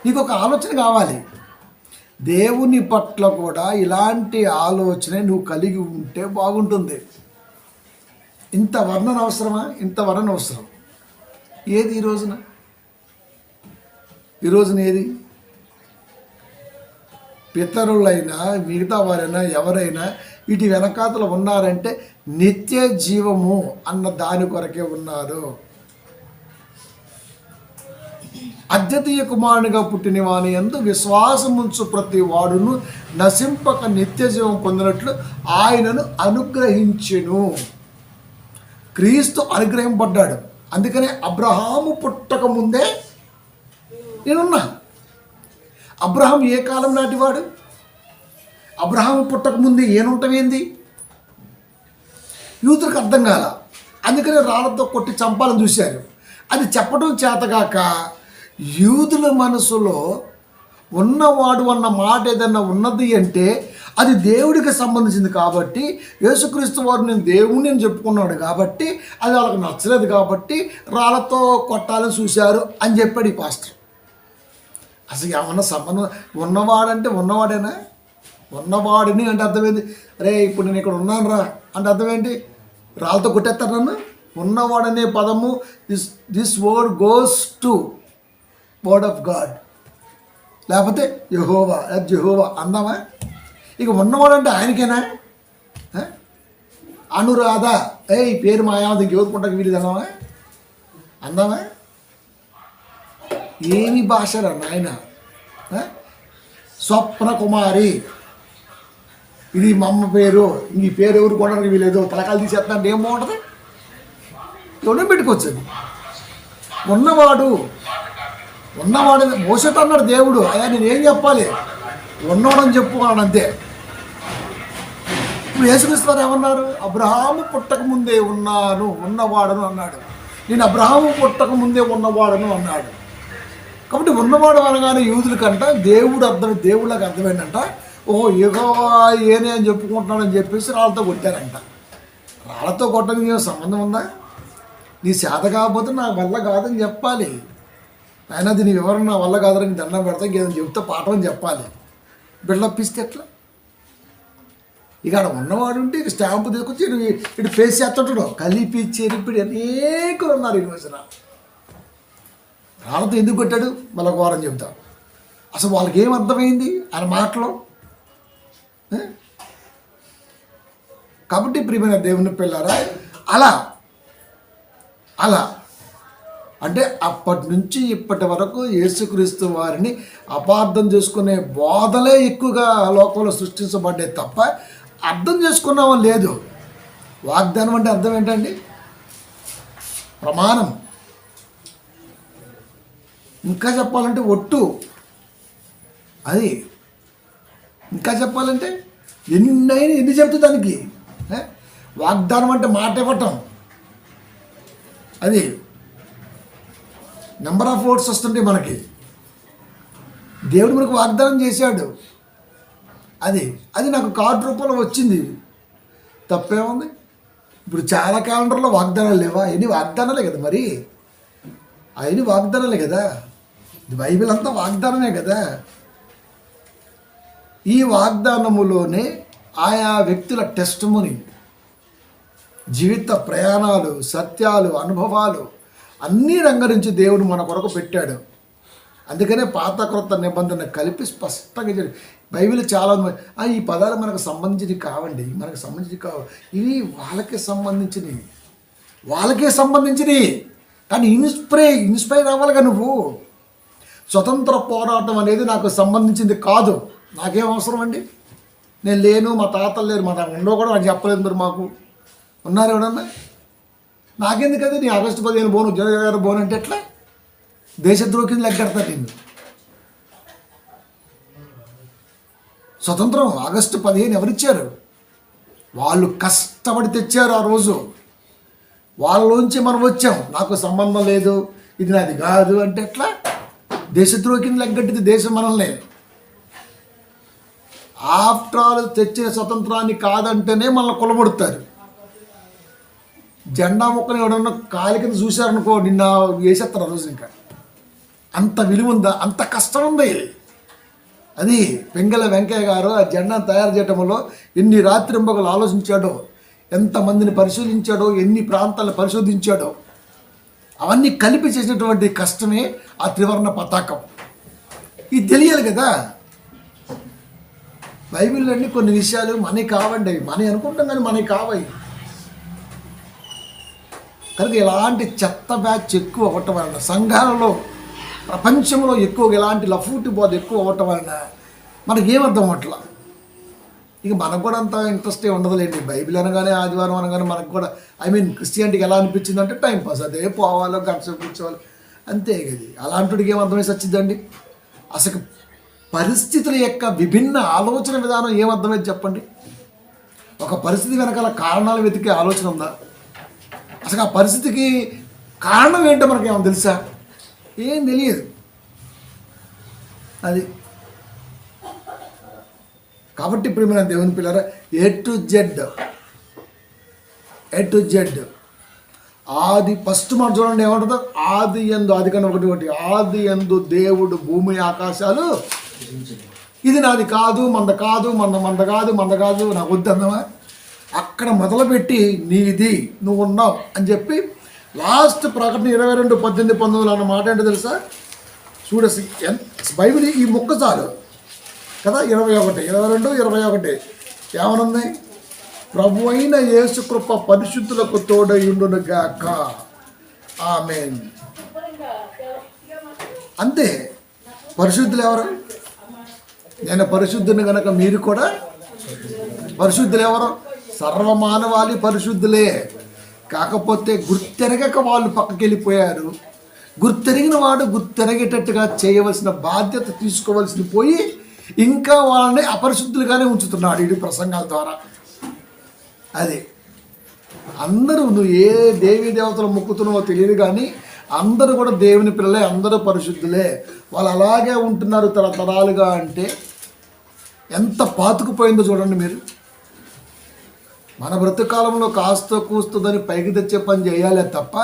S1: నీకు ఒక ఆలోచన కావాలి. దేవుని పట్ల కూడా ఇలాంటి ఆలోచన నువ్వు కలిగి ఉంటే బాగుంటుంది. ఇంత వర్ణన అవసరమా? ఇంత వర్ణన అవసరం ఏది ఈ రోజున ఏది? పితరులైనా మిగతా వారైనా ఎవరైనా ఇటు వెనకాతలు ఉన్నారంటే నిత్య జీవము అన్న దాని కొరకే ఉన్నారు. అద్వితీయ కుమారునిగా పుట్టిన వాని యందు విశ్వాసముంచు ప్రతి వాడును నశింపక నిత్య జీవం పొందినట్లు ఆయనను అనుగ్రహించెను. క్రీస్తు అనుగ్రహింపడ్డాడు. అందుకనే అబ్రహాము పుట్టక ముందే నేనున్నా. అబ్రహాం ఏ కాలం నాటివాడు? అబ్రహాము పుట్టక ముందే ఏనుంటమేంది? యూదులకు అర్థం కాల. అందుకనే రాళ్లతో కొట్టి చంపాలని చూశారు. అది చెప్పడం చేతగాక యూదుల మనసులో ఉన్నవాడు అన్న మాట ఏదన్నా ఉన్నది అంటే అది దేవుడికి సంబంధించింది కాబట్టి, యేసుక్రీస్తు వారు నేను దేవుడిని అని చెప్పుకున్నాడు కాబట్టి అది వాళ్ళకి నచ్చలేదు కాబట్టి రాళ్ళతో కొట్టాలని చూశారు అని చెప్పాడు ఈ పాస్టర్. అసలు ఏమన్నా సంబంధం? ఉన్నవాడంటే ఉన్నవాడేనా? ఉన్నవాడిని అంటే అర్థమైంది. అరే ఇప్పుడు నేను ఇక్కడ ఉన్నాను రా అంటే అర్థమేంటి? రాళ్ళతో కొట్టేస్తారు నన్ను? ఉన్నవాడనే పదము this word goes to word of God, లేకపోతే యెహోవా అందామా? ఇక ఉన్నవాడంటే ఆయనకేనా? అనురాధ ఈ పేరు మాయావతి ఇంకెవరుకుంటాకి వీలు అన్నామా? అందామా? ఏమి భాషరా నాయన? స్వప్న కుమారి, ఇది మా అమ్మ పేరు, ఈ పేరు ఎవరు కొనడానికి వీలేదు, తలకాలు తీసేస్తానంటే ఏం బాగుంటుంది? ఎవడో పెట్టుకోవచ్చు. ఉన్నవాడు మోసట అన్నాడు దేవుడు. అయ్యా నేనేం చెప్పాలి? ఉన్నవాడని చెప్పుకున్నాడు అంతే. ఇప్పుడు యేసుక్రీస్తు ఏమన్నారు? అబ్రహాము పుట్టక ముందే ఉన్నవాడను అన్నాడు. నేను అబ్రహాము పుట్టక ముందే ఉన్నవాడను అన్నాడు. కాబట్టి ఉన్నవాడు అనగానే యూదులకంట దేవుళ్ళకి అర్థమైందంట. ఓహో యెహోవా ఏనే అని చెప్పుకుంటున్నాడని చెప్పేసి రాళ్ళతో కొట్టారంట. రాళ్ళతో కొట్టడానికి ఏమో సంబంధం ఉందా? నీ చేత కాకపోతే నా వల్ల కాదని చెప్పాలి. ఆయన దీని వివరణ నా వల్ల కాదని దండం పెడతా ఏదైనా చెబుతా పాఠం అని చెప్పాలి. బిల్డప్ ఇస్తే ఎట్లా? ఇక ఆడ ఉన్నవాడు ఉంటే ఇక స్టాంపు తీసుకొచ్చి ఇటు ఫేస్ చేస్తుంటాడు. కలిపి చెరిపిడి అనేకులు ఉన్నారు ఈ రోజున. రాళ్ళతో ఎందుకు కొట్టాడు మళ్ళీ ఒక వారం చెబుతా. అసలు వాళ్ళకి ఏం అర్థమైంది ఆయన మాటలో? కాబట్టి ప్రియమైన దేవుని పిల్లారా, అలా అంటే అప్పటి నుంచి ఇప్పటి వరకు యేసుక్రీస్తు వారిని అపార్థం చేసుకునే బోధలే ఎక్కువగా లోకంలో సృష్టించబడ్డే తప్ప అర్థం చేసుకున్నామని లేదు. వాగ్దానం అంటే అర్థం ఏంటండి? ప్రమాణం. ఇంకా చెప్పాలంటే ఒట్టు. అది ఇంకా చెప్పాలంటే ఎన్ని చెప్తుంది దానికి. వాగ్దానం అంటే మాట ఇవ్వటం. అది నెంబర్ ఆఫ్ వర్డ్స్ వస్తుంటే మనకి దేవుడు మనకు వాగ్దానం చేశాడు. అది నాకు కార్డు రూపంలో వచ్చింది. తప్పేముంది? ఇప్పుడు చాలా క్యాలెండర్లో వాగ్దానాలు లేవా? ఎన్ని వాగ్దానాలే కదా, మరి అవన్నీ వాగ్దానాలే కదా. బైబిల్ అంతా వాగ్దానమే కదా. ఈ వాగ్దానములోనే ఆయా వ్యక్తుల టెస్టిమనీ, జీవిత ప్రయాణాలు, సత్యాలు, అనుభవాలు అన్నీ రంగరించి దేవుడు మన కొరకు పెట్టాడు. అందుకనే పాత క్రొత్త నిబంధన కలిపి స్పష్టంగా బైబిల్ చాలా ఈ పదాలు మనకు సంబంధించినవి కావండి, మనకు సంబంధించి కావు, ఇవి వాళ్ళకే సంబంధించినవి. కానీ ఇన్స్పైర్ అవ్వాలిగా నువ్వు. స్వతంత్ర పోరాటం అనేది నాకు సంబంధించింది కాదు, నాకేం అవసరం అండి, నేను లేను, మా తాతలు లేరు, మా తాత ఉండవు కూడా నాకు చెప్పలేదు. మరి మాకు ఉన్నారు ఎవడన్నా, నాకెందుకు అది నీ ఆగస్టు 15 బోను జనవరి బోను అంటే ఎట్లా? దేశద్రోహి కింద లెక్కడతాడు నేను. స్వతంత్రం ఆగస్టు 15 ఎవరిచ్చారు? వాళ్ళు కష్టపడి తెచ్చారు ఆ రోజు. వాళ్ళలోంచి మనం వచ్చాం, నాకు సంబంధం లేదు, ఇది నాది కాదు అంటే ఎట్లా? దేశద్రోహి కింద లెగ్గట్టింది దేశం మనల్ని. ఆఫ్టర్ ఆల్ తెచ్చిన స్వతంత్రాన్ని కాదంటేనే మనల్ని కొలబడుతారు. జెండా మొక్కని ఎవడన్నా కాలి కింద చూశారనుకో, నిన్న వేసేస్తారు ఆ రోజు. ఇంకా అంత విలువ ఉందా? అంత కష్టం ఉంది. అది పెంగళ వెంకయ్య గారు ఆ జెండాను తయారు చేయడంలో ఎన్ని రాత్రింబగలు ఆలోచించాడో, ఎంతమందిని పరిశోధించాడో, ఎన్ని ప్రాంతాలను పరిశోధించాడో, అవన్నీ కలిపి చేసినటువంటి కష్టమే ఆ త్రివర్ణ పతాకం. ఇది తెలియాలి కదా. బైబిల్లోని కొన్ని విషయాలు మనకి కావండి, మనకి అనుకుంటాం కానీ మనకి కావాయి. కనుక ఇలాంటి చెత్త బ్యాచ్ ఎక్కువ అవ్వటం వలన, సంఘాలలో ప్రపంచంలో ఎక్కువ ఇలాంటి లఫూటి బోధ ఎక్కువ అవ్వటం వలన మనకి ఏమర్థం అట్లా. ఇక మనకు కూడా అంత ఇంట్రెస్టే ఉండదులేండి. బైబిల్ అనగానే, ఆదివారం అనగానే మనకు కూడా క్రిస్టియానిటీకి ఎలా అనిపించింది అంటే టైంపాస్, అదే పోవాలో గంటసేపు కూర్చోవాలి అంతే. ఇది అలాంటికి ఏమర్థమేసి వచ్చిందండి? అసలు పరిస్థితుల యొక్క విభిన్న ఆలోచన విధానం ఏమర్థమైంది చెప్పండి? ఒక పరిస్థితి వెనకాల కారణాలు వెతికే ఆలోచన ఉందా? అసలు ఆ పరిస్థితికి కారణం ఏంటో మనకి ఏమన్నా తెలుసా? ఏం తెలియదు. అది కాబట్టి ఇప్పుడు మన దేవుని పిల్లరా, ఏ టు జెడ్ ఆది ఫస్ట్ మనం చూడండి ఏమంటుందో, ఆది యందు, ఆది కన్నా ఒకటి ఆది యందు దేవుడు భూమి ఆకాశాలు, ఇది నాది కాదు, మంద కాదు, మంద కాదు, నాకు వద్దు అందమా. అక్కడ మొదలుపెట్టి నీది, నువ్వు ఉన్నావు అని చెప్పి లాస్ట్ ప్రకటన 22:18-19 అన్న మాట ఏంటో తెలుసా? చూడసి బైబిల్ ఈ మొక్క చాలు కదా. 22 ఏమనుంది? ప్రభు అయిన యేసు కృప పరిశుద్ధులకు తోడయుండును గాక, ఆమేన్. అంతే. పరిశుద్ధులు ఎవరు? నేను పరిశుద్ధుని కనుక మీరు కూడా పరిశుద్ధులు. ఎవరు? సర్వమానవాళి పరిశుద్ధులే. కాకపోతే గుర్తెరగక వాళ్ళు పక్కకి వెళ్ళిపోయారు. గుర్తెరిగిన వాడు గుర్తెరగేటట్టుగా చేయవలసిన బాధ్యత తీసుకోవాల్సింది పోయి ఇంకా వాళ్ళని అపరిశుద్ధులుగానే ఉంచుతున్నాడు ఈ ప్రసంగాల ద్వారా. అది అందరూ, నువ్వు ఏ దేవీ దేవతలు మొక్కుతున్నావో తెలియదు కానీ అందరూ కూడా దేవుని పిల్లలే, అందరూ పరిశుద్ధులే. వాళ్ళు అలాగే ఉంటున్నారు తరతరాలుగా. అంటే ఎంత పాతుకుపోయిందో చూడండి మీరు. మన బ్రతుకాలంలో కాస్త కూస్తుందని పైకి తెచ్చే పని చేయాలే తప్ప,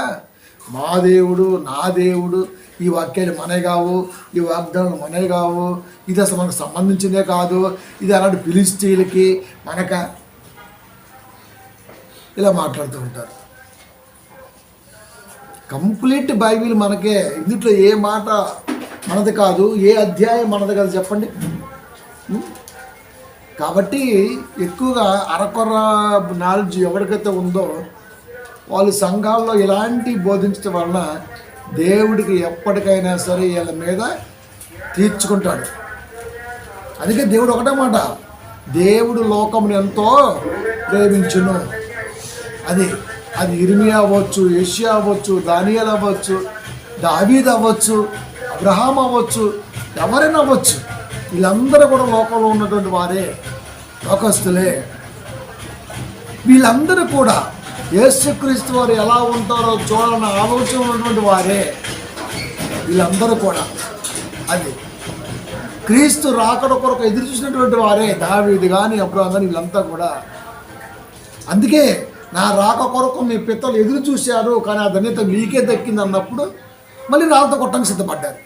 S1: మా దేవుడు, నా దేవుడు, ఈ వాక్యాలు మనే కావు, ఈ వాగ్దానాలు మనే కావు, ఇది అసలు మనకు సంబంధించిందే కాదు, ఇది అలాంటి ఫిలిస్టీన్లకి మనక, ఇలా మాట్లాడుతూ ఉంటారు. కంప్లీట్ బైబిల్ మనకే. ఇందులో ఏ మాట మనది కాదు, ఏ అధ్యాయం మనది కాదు చెప్పండి. కాబట్టి ఎక్కువగా అరకొర నాలెడ్జ్ ఎవరికైతే ఉందో వాళ్ళు సంఘాల్లో ఇలాంటి బోధించడం వలన దేవుడికి ఎప్పటికైనా సరే వీళ్ళ మీద తీర్చుకుంటాడు. అందుకే దేవుడు ఒకటే మాట, దేవుడు లోకమును ఎంతో ప్రేమించును. అది ఇర్మియా అవ్వచ్చు, యెషయా అవ్వచ్చు, దానియేలు అవ్వచ్చు, దావీదు అవ్వచ్చు, అబ్రహాం అవ్వచ్చు, ఎవరైనా అవ్వచ్చు. వీళ్ళందరూ కూడా లోకంలో ఉన్నటువంటి వారే, లోకస్తులే. వీళ్ళందరూ కూడా యేసుక్రీస్తు వారు ఎలా ఉంటారో చూడాలన్న ఆలోచన ఉన్నటువంటి వారే వీళ్ళందరూ కూడా. అది క్రీస్తు రాకడ కొరకు ఎదురు చూసినటువంటి వారే, దావీదు కానీ అబ్రహాం కానీ వీళ్ళంతా కూడా. అందుకే నా రాక కొరకు మీ పితలు ఎదురు చూశారు కానీ ఆ ధన్యత మీకే దక్కింది అన్నప్పుడు మళ్ళీ రాళ్ళతో కొట్టడానికి సిద్ధపడ్డారు.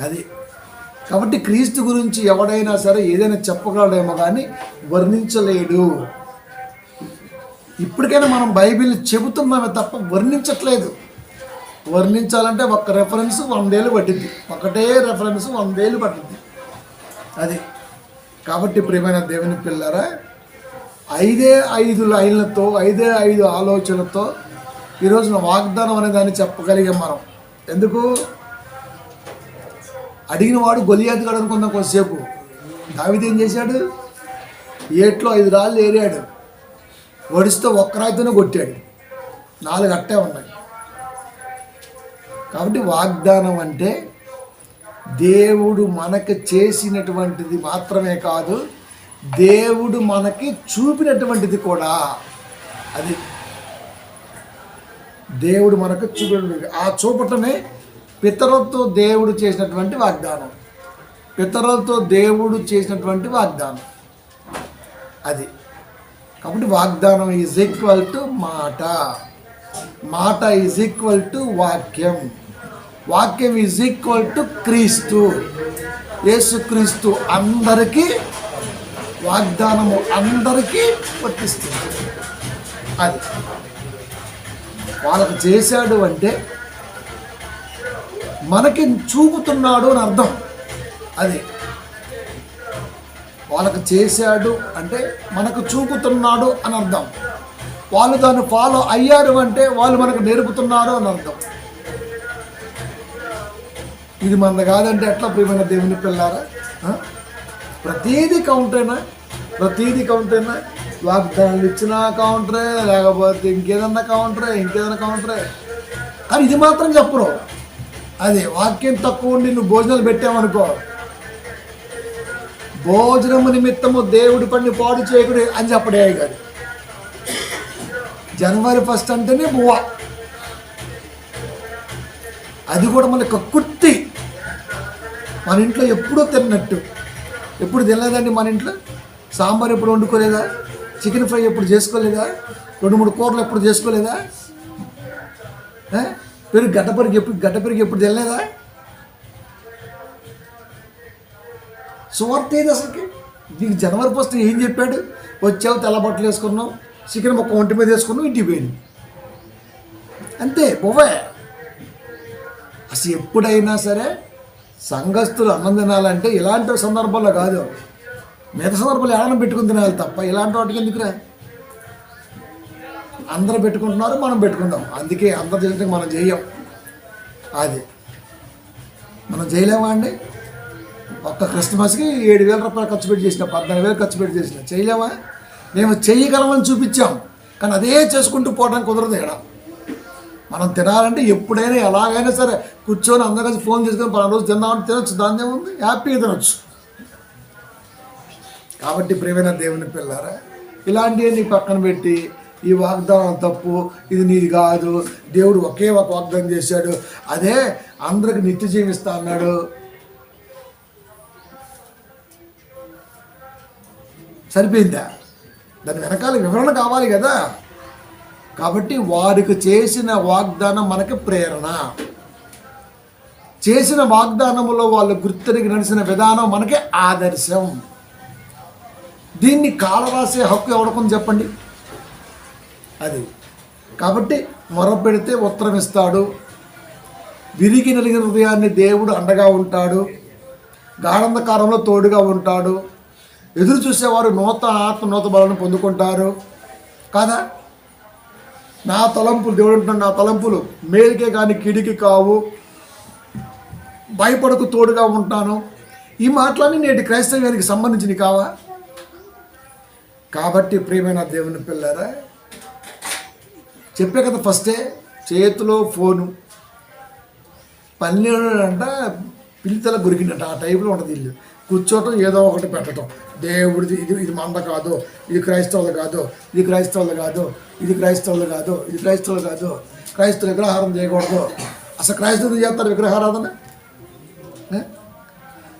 S1: అది కాబట్టి క్రీస్తు గురించి ఎవడైనా సరే ఏదైనా చెప్పగలడేమో కానీ వర్ణించలేడు. ఇప్పటికైనా మనం బైబిల్ చెబుతున్నామే తప్ప వర్ణించట్లేదు. వర్ణించాలంటే ఒక్క రెఫరెన్స్ 100 ఏళ్ళు పట్టింది. ఒకటే రెఫరెన్స్ 100 ఏళ్ళు పట్టింది. అది కాబట్టి ప్రియమైన దేవుని పిల్లరా, 5 లైన్లతో 5 ఆలోచనలతో ఈరోజున వాగ్దానం అనే దాన్ని చెప్పగలిగాం మనం. ఎందుకు? అడిగిన వాడు గొలియాతు గాడు అనుకుందాం కొంతసేపు. దావీదు ఏం చేశాడు? ఏట్లో 5 రాళ్ళు ఏరాడు, వడిస్తే ఒక్క రాయితోనే కొట్టాడు, 4 అట్టే ఉన్నాయి. కాబట్టి వాగ్దానం అంటే దేవుడు మనకు చేసినటువంటిది మాత్రమే కాదు, దేవుడు మనకి చూపినటువంటిది కూడా. అది దేవుడు మనకు చూపినటువంటి ఆ చూపటమే పితరులతో దేవుడు చేసినటువంటి వాగ్దానం. పితరులతో దేవుడు చేసినటువంటి వాగ్దానం అది. కాబట్టి వాగ్దానం ఈజ్ ఈక్వల్ టు మాట, మాట ఈజ్ ఈక్వల్ టు వాక్యం, వాక్యం ఈజ్ ఈక్వల్ టు క్రీస్తు. యేసుక్రీస్తు అందరికీ వాగ్దానము అందరికీ వర్తిస్తుంది. అది వాళ్ళకు చేశాడు అంటే మనకి చూపుతున్నాడు అని అర్థం. అది వాళ్ళకు చేశాడు అంటే మనకు చూపుతున్నాడు అని అర్థం. వాళ్ళు దాన్ని ఫాలో అయ్యారు అంటే వాళ్ళు మనకు నేర్పుతున్నారు అని అర్థం. ఇది మనది కాదంటే ఎట్లా ప్రియమైన దేవుని పిల్లారా? ప్రతీది కౌంటరేనా? ప్రతీది కౌంటరేనా? వాగ్దానాలు ఇచ్చినా కౌంటరే, లేకపోతే ఇంకేదన్నా కౌంటరే. కానీ ఇది మాత్రం చెప్పరు. అదే వాక్యం తక్కువ ఉండి నువ్వు భోజనాలు పెట్టావనుకో, భోజనము నిమిత్తము దేవుడి పని పాడు చేయకుడు అని చెప్పడే గారు. జనవరి 1 అంటేనే బువ్వ, అది కూడా మళ్ళీ కక్కుర్తి. మన ఇంట్లో ఎప్పుడూ తిన్నట్టు ఎప్పుడు తినలేదండి. మన ఇంట్లో సాంబార్ ఎప్పుడు వండుకోలేదా? చికెన్ ఫ్రై ఎప్పుడు చేసుకోలేదా? 2-3 కూరలు ఎప్పుడు చేసుకోలేదా? గడ్డ పెరుగు ఎప్పుడు తినలేదా? సువార్త ఏది అసలుకి? నీకు జనవరి 1 ఏం చెప్పాడు? వచ్చావు, తెల్ల బట్టలు వేసుకున్నావు, చికెన్ మొక్క ఒంటి మీద వేసుకున్నావు, ఇంటికి పోయింది, అంతే బొవ్వే. అసలు ఎప్పుడైనా సరే సంఘస్థులు అన్నం తినాలంటే ఇలాంటి సందర్భాల్లో కాదు, మిగతా సందర్భాలు ఏమైనా పెట్టుకుని తినాలి తప్ప ఇలాంటి వాటికి ఎందుకురా? అందరూ పెట్టుకుంటున్నారు, మనం పెట్టుకుందాం. అందుకే అందరు చేసినట్టు మనం చేయం. అది మనం చేయలేమా అండి? ఒక్క క్రిస్మస్కి 7,000 రూపాయలు ఖర్చు పెట్టి చేసిన, 14,000 ఖర్చు పెట్టి చేసిన, చేయలేమా? మేము చేయగలమని చూపించాం, కానీ అదే చేసుకుంటూ పోవడానికి కుదరదు. ఇక్కడ మనం తినాలంటే ఎప్పుడైనా ఎలాగైనా సరే కూర్చొని అందరూ కలిసి ఫోన్ చేసుకొని 10 రోజు తిన్నామంటే తినొచ్చు, దాని ఏముంది, హ్యాపీగా తినొచ్చు. కాబట్టి ప్రియమైన దేవుని పిల్లారా, ఇలాంటివన్నీ పక్కన పెట్టి ఈ వాగ్దానం తప్పు, ఇది నీది కాదు, దేవుడు ఒకే ఒక వాగ్దానం చేశాడు, అదే అందరికి నిత్య జీవిస్తా అన్నాడు, సరిపోయిందా? దాని వెనకాల వివరణ కావాలి కదా. కాబట్టి వారికి చేసిన వాగ్దానం మనకి ప్రేరణ, చేసిన వాగ్దానములో వాళ్ళు గుర్తునికి నడిచిన విధానం మనకి ఆదర్శం. దీన్ని కాలరాసే హక్కు ఎవరికొని చెప్పండి? అది కాబట్టి మొరపెడితే ఉత్తరం ఇస్తాడు, విరిగి నలిగిన హృదయాన్ని దేవుడు అండగా ఉంటాడు, గాఢంధకారంలో తోడుగా ఉంటాడు, ఎదురు చూసేవారు నూతన బలను పొందుకుంటారు కదా. నా తలంపులు, దేవుడు అంటున్నాడు, నా తలంపులు మేలుకే కానీ కీడికి కావు, భయపడకు, తోడుగా ఉంటాను. ఈ మాటలన్నీ నేటి క్రైస్తవ్యానికి సంబంధించినవి కావా? కాబట్టి ప్రియమైన దేవుని పిల్లరా, చెప్పే కదా ఫస్టే, చేతిలో ఫోను, 12 అంట పిల్లితల గురికినట్ట, ఆ టైపులో ఉంటుంది. ఇల్లు కూర్చోవటం, ఏదో ఒకటి పెట్టడం, దేవుడిది ఇది మంద కాదు, ఇది క్రైస్తవులు కాదు, ఇది క్రైస్తవులు కాదు, ఇది క్రైస్తవులు కాదు, ఇది క్రైస్తవులు కాదు, క్రైస్తవులు విగ్రహారాధన చేయకూడదు. అసలు క్రైస్తవులు చేస్తారు విగ్రహారాధన?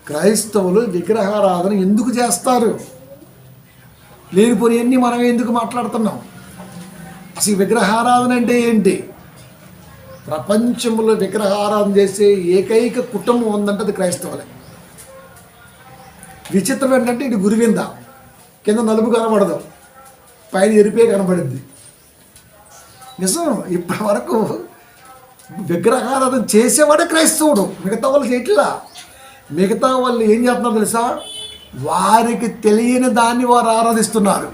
S1: క్రైస్తవులు విగ్రహారాధన ఎందుకు చేస్తారు? లేనిపోయినవన్నీ మనం ఎందుకు మాట్లాడుతున్నాం? అసలు విగ్రహారాధన అంటే ఏంటి? ప్రపంచంలో విగ్రహారాధన చేసే ఏకైక కుటుంబం ఉందంటే అది క్రైస్తవులే. విచిత్రం ఏంటంటే ఇది గురువింద, కింద నలుపు కనబడదు, పైన ఎరిపే కనబడింది. నిజం, ఇప్పటి వరకు విగ్రహారాధన చేసేవాడే క్రైస్తవుడు, మిగతా వాళ్ళు చేయట్లా. మిగతా వాళ్ళు ఏం చేస్తున్నారు తెలుసా? వారికి తెలియని దాన్ని వారు ఆరాధిస్తున్నారు.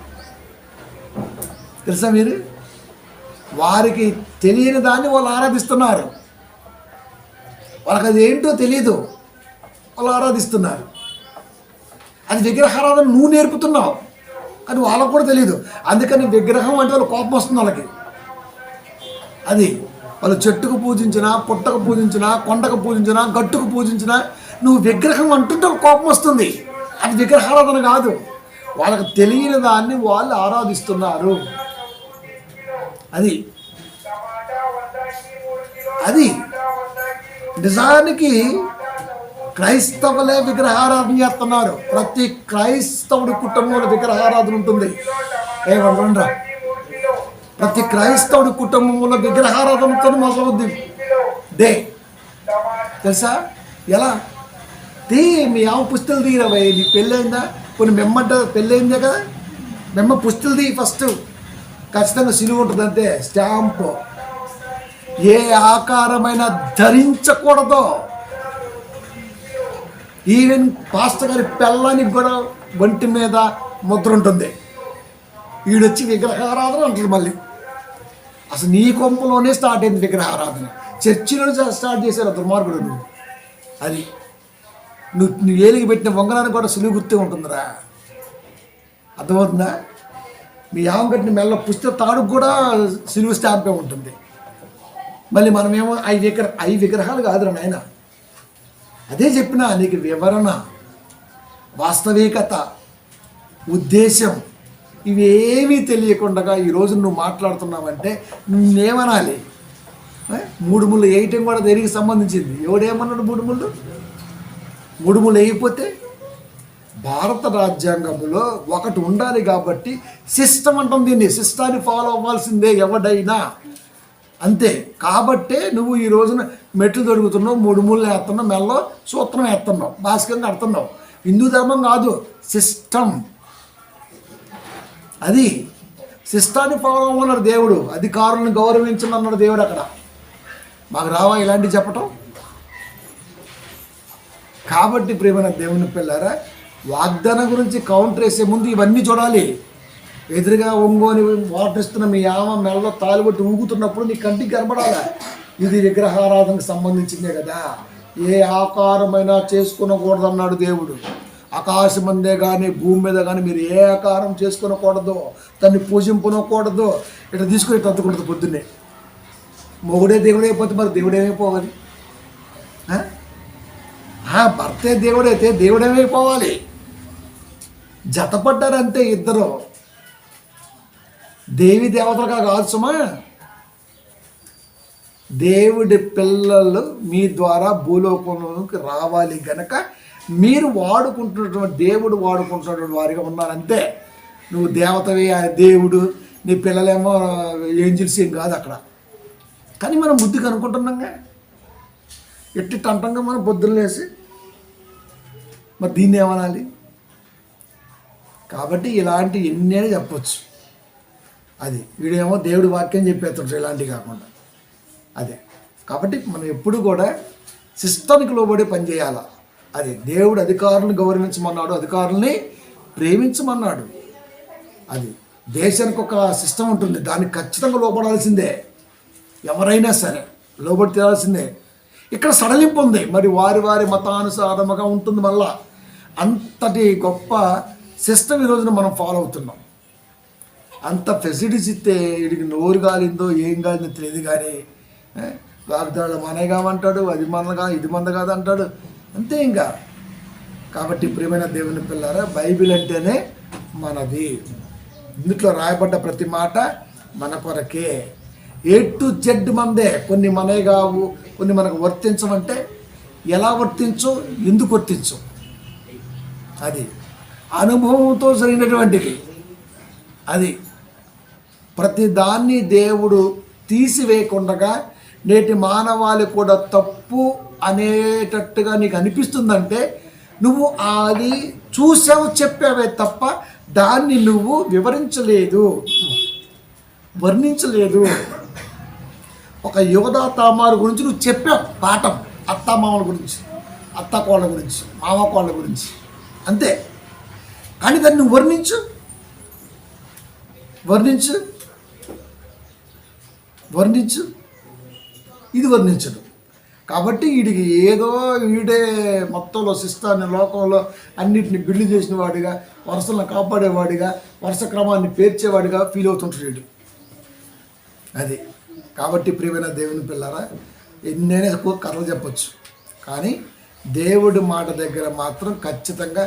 S1: తెలుసా మీరు? వారికి తెలియని దాన్ని వాళ్ళు ఆరాధిస్తున్నారు. వాళ్ళకి అది ఏంటో తెలియదు, వాళ్ళు ఆరాధిస్తున్నారు. అది విగ్రహారాధన నువ్వు నేర్పుతున్నావు, కానీ వాళ్ళకు కూడా తెలియదు. అందుకని విగ్రహం అంటే వాళ్ళ కోపం వస్తుంది వాళ్ళకి. అది వాళ్ళు చెట్టుకు పూజించినా, పుట్టకు పూజించినా, కొండకు పూజించినా, గట్టుకు పూజించినా నువ్వు విగ్రహం అంటుంటే కోపం వస్తుంది. అది విగ్రహారాధన కాదు, వాళ్ళకి తెలియని దాన్ని వాళ్ళు ఆరాధిస్తున్నారు. అది అది నిజానికి క్రైస్తవులే విగ్రహారాధన చేస్తున్నారు. ప్రతి క్రైస్తవుడి కుటుంబంలో విగ్రహారాధన ఉంటుంది. ఏమన్నా ప్రతి క్రైస్తవుడి కుటుంబంలో విగ్రహారాధనతో మొదలవుద్ది డే. తెలుసా ఎలా? మీ ఆమె పుస్తలు తీరవై, నీ పెళ్ళయిందా? కొన్ని మెమ్మంట పెళ్ళయిందే కదా, మెమ్మ పుస్తలు తీ ఫస్ట్. ఖచ్చితంగా సిలువ ఉంటుంది, అంతే స్టాంపు. ఏ ఆకారమైన ధరించకూడదు. ఈవెన్ పాస్టర్ గారి పెళ్ళానికి కూడా ఒంటి మీద ముద్ర ఉంటుంది. వీడొచ్చి విగ్రహారాధన అంటుంది. మళ్ళీ అసలు నీ కొంపలోనే స్టార్ట్ అయింది విగ్రహారాధన. చర్చిలో స్టార్ట్ చేశారు దుర్మార్గుడు. నువ్వు అది నువ్వు ఏలికి పెట్టిన వంగనానికి కూడా సులువు గుర్తే ఉంటుందిరా. అర్థమవుతుందా? మీ ఆమె కట్టిన మెల్ల పుస్తక తాడుకు కూడా సిలువు స్టాంపే ఉంటుంది. మళ్ళీ మనమేమో అవి విగ్రహాలు కాదురా నాయన. అదే చెప్పినా నీకు వివరణ, వాస్తవికత, ఉద్దేశం ఇవేమీ తెలియకుండా ఈరోజు నువ్వు మాట్లాడుతున్నావంటే నువ్వేమనాలి? మూడు ముళ్ళు వేయటం కూడా దేనికి సంబంధించింది? ఎవడేమన్నాడు? మూడు ముళ్ళు వేయకపోతే భారత రాజ్యాంగంలో ఒకటి ఉండాలి కాబట్టి సిస్టమ్ అంటాం దీన్ని. సిస్టాన్ని ఫాలో అవ్వాల్సిందే ఎవడైనా, అంతే. కాబట్టే నువ్వు ఈ రోజున మెట్లు దొరుకుతున్నావు, మూడు ముళ్ళు వేస్తున్నావు, మెల్లో సూత్రం వేస్తున్నావు, భాస్కరం కడుతున్నావు. హిందూ ధర్మం కాదు, సిస్టమ్. అది సిస్టాన్ని ఫాలో అవ్వన్నాడు దేవుడు. అధికారులను గౌరవించమన్నాడు దేవుడు. అక్కడ మాకు రావా ఇలాంటివి చెప్పటం? కాబట్టి ప్రియమైన దేవుని పిల్లారా, వాగ్దానం గురించి కౌంటర్ వేసే ముందు ఇవన్నీ చూడాలి. ఎదురుగా ఒంగోని వాటర్ ఇస్తున్న మీ ఆమె మెల్ల తాలుబట్టి ఊగుతున్నప్పుడు నీ కంటికి కనబడాలా? ఇది విగ్రహారాధనకు సంబంధించిందే కదా. ఏ ఆకారమైనా చేసుకునకూడదన్నాడు దేవుడు. ఆకాశం అందే కానీ భూమి మీద కానీ మీరు ఏ ఆకారం చేసుకునకూడదు, దాన్ని పూజింపునకూడదు. ఇట్లా తీసుకుని ఇట్లా అద్దుకుంటుంది పొద్దున్నే. మొగుడే దేవుడైపోతే మరి దేవుడేమైపోవాలి? భర్తే దేవుడైతే దేవుడేమైపోవాలి? జతపడ్డారంతే ఇద్దరు. దేవి దేవతలుగా కాదు సుమా. దేవుడి పిల్లలు మీ ద్వారా భూలోకంలోకి రావాలి గనక మీరు వాడుకుంటున్నటువంటి దేవుడు వాడుకుంటున్నటువంటి వారిగా ఉన్నారంతే. నువ్వు దేవతవే దేవుడు, నీ పిల్లలేమో ఏంజిల్స్ ఏం కాదు అక్కడ. కానీ మనం బుద్ధికి అనుకుంటున్నాంగా, ఎట్టి అంటంగా మనం పొద్దున్న లేసి మరి దీన్ని ఏమనాలి? కాబట్టి ఇలాంటి ఎన్నైనా చెప్పచ్చు. అది వీడేమో దేవుడి వాక్యం చెప్పేస్తాడు, ఇలాంటివి కాకుండా. అదే కాబట్టి మనం ఎప్పుడు కూడా సిస్టానికి లోబడి పనిచేయాలి. అది దేవుడు అధికారులను గౌరవించమన్నాడు, అధికారుల్ని ప్రేమించమన్నాడు. అది దేశానికి ఒక సిస్టమ్ ఉంటుంది, దానికి ఖచ్చితంగా లోపడాల్సిందే. ఎవరైనా సరే లోబడి తీరాల్సిందే. ఇక్కడ సడలింపు ఉంది, మరి వారి వారి మతానుసారముగా ఉంటుంది. మళ్ళా అంతటి గొప్ప సిస్టమ్ ఈరోజున మనం ఫాలో అవుతున్నాం. అంత ఫెసిలిటీస్ ఇస్తే వీడికి నోరు కాలిందో ఏం కాలిందో తెలియదు. కానీ వాగ్దానాలు మనవి కావంటాడు, అది మనగా ఇది మంద కాదు అంటాడు, అంతే ఇంకా. కాబట్టి ప్రియమైన దేవుని పిల్లారా, బైబిల్ అంటేనే మనది. ఇందులో రాయబడ్డ ప్రతి మాట మన కొరకే. A to Z మందే. కొన్ని మనవి కావు, కొన్ని మనకు వర్తించమంటే ఎలా వర్తించు, ఎందుకు వర్తించు, అది అనుభవంతో జరిగినటువంటివి. అది ప్రతి దాన్ని దేవుడు తీసివేయకుండా నేటి మానవాళి కూడా తప్పు అనేటట్టుగా నీకు అనిపిస్తుందంటే నువ్వు అది చూసావు, చెప్పావే తప్ప దాన్ని నువ్వు వివరించలేదు, వర్ణించలేదు. ఒక యోధా తామారు గురించి నువ్వు చెప్పావు పాఠం, అత్తామామల గురించి, అత్తాకోళ్ళ గురించి, మామకోళ్ళ గురించి, అంతే. కానీ దాన్ని నువ్వు వర్ణించు ఇది వర్ణించడు. కాబట్టి వీడికి ఏదో వీడే మొత్తంలో శిస్తాన్ని లోకంలో అన్నిటిని బిల్లు చేసిన వాడిగా, వరుసలను కాపాడేవాడిగా, వరుస క్రమాన్ని పేర్చేవాడిగా ఫీల్ అవుతుంటాడు వీడు. అది కాబట్టి ప్రియమైన దేవుని పిల్లరా, ఎన్నైనా కథలు చెప్పచ్చు, కానీ దేవుడి మాట దగ్గర మాత్రం ఖచ్చితంగా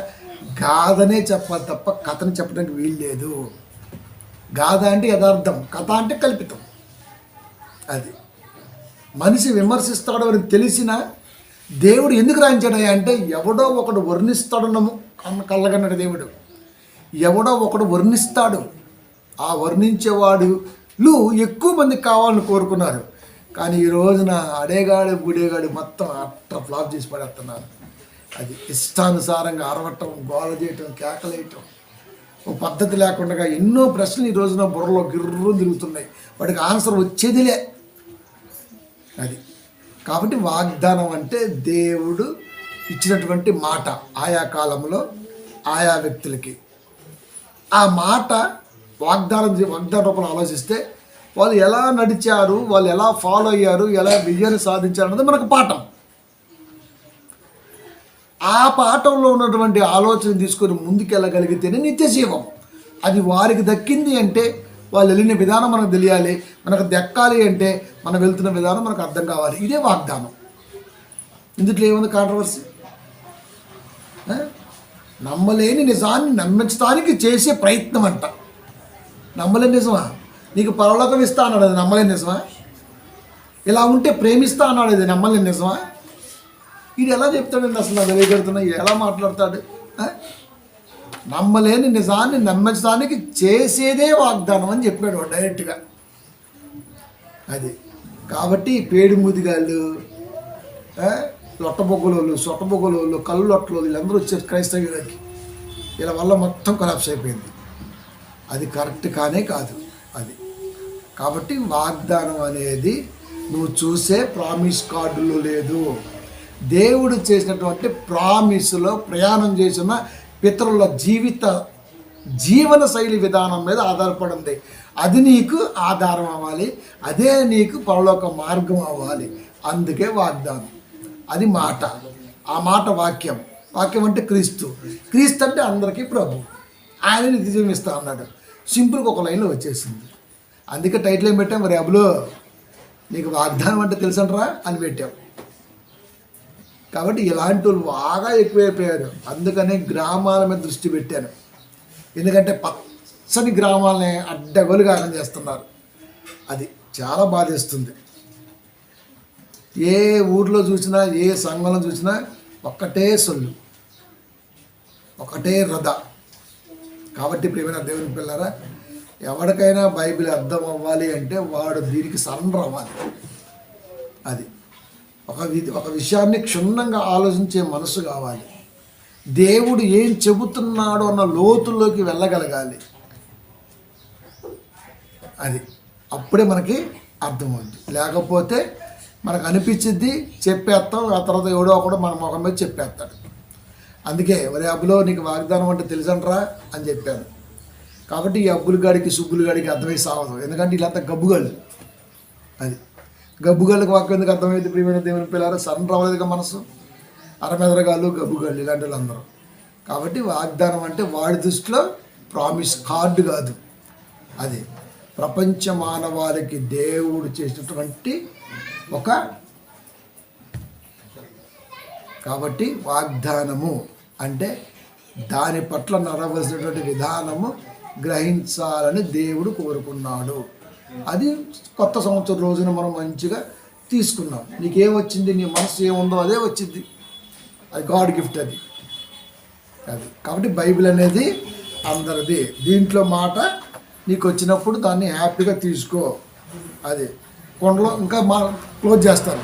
S1: గాథనే చెప్పాలి తప్ప కథని చెప్పడానికి వీలు లేదు. గాథ అంటే యథార్థం, కథ అంటే కల్పితం. అది మనిషి విమర్శిస్తాడు అని తెలిసినా దేవుడు ఎందుకు రాయించాడయ్యా అంటే ఎవడో ఒకడు వర్ణిస్తాడున్నాము కళ్ళగన్నాడు దేవుడు. ఎవడో ఒకడు వర్ణిస్తాడు, ఆ వర్ణించేవాడులు ఎక్కువ మంది కావాలని కోరుకున్నారు. కానీ ఈ రోజున అడేగాడు గుడేగాడు మొత్తం అట్ట ఫ్లాప్ చేసి పడేస్తున్నారు. అది ఇష్టానుసారంగా అరవటం, గోల చేయటం, కేకలేయటం, ఓ పద్ధతి లేకుండా ఎన్నో ప్రశ్నలు ఈ రోజున బుర్రలో గిర్రు తిరుగుతున్నాయి. వాడికి ఆన్సర్ వచ్చేదిలే. అది కాబట్టి వాగ్దానం అంటే దేవుడు ఇచ్చినటువంటి మాట ఆయా కాలంలో ఆయా వ్యక్తులకి. ఆ మాట వాగ్దాన రూపంలో ఆలోచిస్తే వాళ్ళు ఎలా నడిచారు, వాళ్ళు ఎలా ఫాలో అయ్యారు, ఎలా విజయాన్ని సాధించారు అన్నది మనకు పాఠం. ఆ పాఠంలో ఉన్నటువంటి ఆలోచన తీసుకొని ముందుకెళ్ళగలిగితేనే నిత్య జీవం. అది వారికి దక్కింది అంటే వాళ్ళు వెళ్ళిన విధానం మనకు తెలియాలి, మనకు దక్కాలి అంటే మనం వెళ్తున్న విధానం మనకు అర్థం కావాలి. ఇదే వాగ్దానం. ఇందులో ఏముంది కాంట్రవర్సీ? నమ్మలేని నిజాన్ని నమ్మించడానికి చేసే ప్రయత్నం అంట. నమ్మలేని నిజమా? నీకు పరలోకం ఇస్తా అన్నాడు, అది నమ్మలేని నిజమా? ఇలా ఉంటే ప్రేమిస్తా అన్నాడు, అది నమ్మలేని నిజమా? ఇది ఎలా చెప్తాడండి అసలు? నా తెలియగలుగుతున్నా ఎలా మాట్లాడతాడు? నమ్మలేని నిజాన్ని నమ్మించడానికి చేసేదే వాగ్దానం అని చెప్పాడు డైరెక్ట్గా. అది కాబట్టి పేడి ముదిగాళ్ళు, లొట్టబొగ్గలోళ్ళు, సొట్టబొగ్గలోళ్ళు, కళ్ళు లొట్టలు వీళ్ళందరూ వచ్చారు క్రైస్తవులకి. వీళ్ళ వల్ల మొత్తం కొలాప్స్ అయిపోయింది. అది కరెక్ట్ కానే కాదు. అది కాబట్టి వాగ్దానం అనేది నువ్వు చూసే ప్రామిస్ కార్డులో లేదు. దేవుడు చేసినటువంటి ప్రామిస్లో ప్రయాణం చేసిన పితరుల జీవన శైలి విధానం మీద ఆధారపడి ఉంది. అది నీకు ఆధారం అవ్వాలి, అదే నీకు పరలోక మార్గం అవ్వాలి. అందుకే వాగ్దానం. అది మాట, ఆ మాట వాక్యం. వాక్యం అంటే క్రీస్తు అంటే అందరికీ ప్రభు. ఆయన నిత్యం ఇస్తా అన్నాడు. సింపుల్గా ఒక లైన్లో వచ్చేసింది. అందుకే టైటిల్ ఏం పెట్టాం, మరి అబులో నీకు వాగ్దానం అంటే తెలుసంటరా అని పెట్టాం. కాబట్టి ఇలాంటి వాళ్ళు బాగా ఎక్కువైపోయారు. అందుకనే గ్రామాల మీద దృష్టి పెట్టాను. ఎందుకంటే పచ్చని గ్రామాలని అడ్డగోలుగా చేస్తున్నారు. అది చాలా బాధేస్తుంది. ఏ ఊర్లో చూసినా, ఏ సంఘంలో చూసినా ఒక్కటే సొల్లు, ఒకటే రథ. కాబట్టి ప్రియమైన దేవుని పిల్లరా, ఎవరికైనా బైబిల్ అర్థం అవ్వాలి అంటే వాడు దీనికి సరెండర్ అవ్వాలి. అది ఒక విషయాన్ని క్షుణ్ణంగా ఆలోచించే మనసు కావాలి. దేవుడు ఏం చెబుతున్నాడో అన్న లోతుల్లోకి వెళ్ళగలగాలి. అది అప్పుడే మనకి అర్థమవుతుంది. లేకపోతే మనకు అనిపించింది చెప్పేస్తాం, ఆ తర్వాత ఎవడో ఒకడు మన ముఖం మీద చెప్పేస్తాడు. అందుకే ఒరే అబ్బులో నీకు వాగ్దానం అంటే తెలుసంట్రా అని చెప్పాను. కాబట్టి ఈ అబ్బుల గాడికి సుబ్బుల గాడికి అర్థమై సావదు. ఎందుకంటే వీళ్ళంతా గబ్బుగాళ్ళు. అది గబ్బుగాళ్ళకి వాక్యం ఎందుకు అర్థమైంది? ప్రియమైన దేవుని పిల్లలు సరెండర్ అవ్వలేదుగా మనసు. అరమెదరగాళ్ళు, గబ్బుగాళ్ళు ఇలాంటి వాళ్ళు అందరూ. కాబట్టి వాగ్దానం అంటే వాడి దృష్టిలో ప్రామిస్ కార్డు కాదు, అది ప్రపంచ మానవాళికి దేవుడు చేసినటువంటి ఒక. కాబట్టి వాగ్దానము అంటే దాని పట్ల నడవలసినటువంటి విధానము గ్రహించాలని దేవుడు కోరుకున్నాడు. అది కొత్త సంవత్సరం రోజున మనం మంచిగా తీసుకున్నాం. నీకేమొచ్చింది, నీ మనసు ఏముందో అదే వచ్చింది. అది గాడ్ గిఫ్ట్. అది కాబట్టి బైబిల్ అనేది అందరిది. దీంట్లో మాట నీకు వచ్చినప్పుడు దాన్ని హ్యాపీగా తీసుకో. అది కొండలో ఇంకా క్లోజ్ చేస్తారు.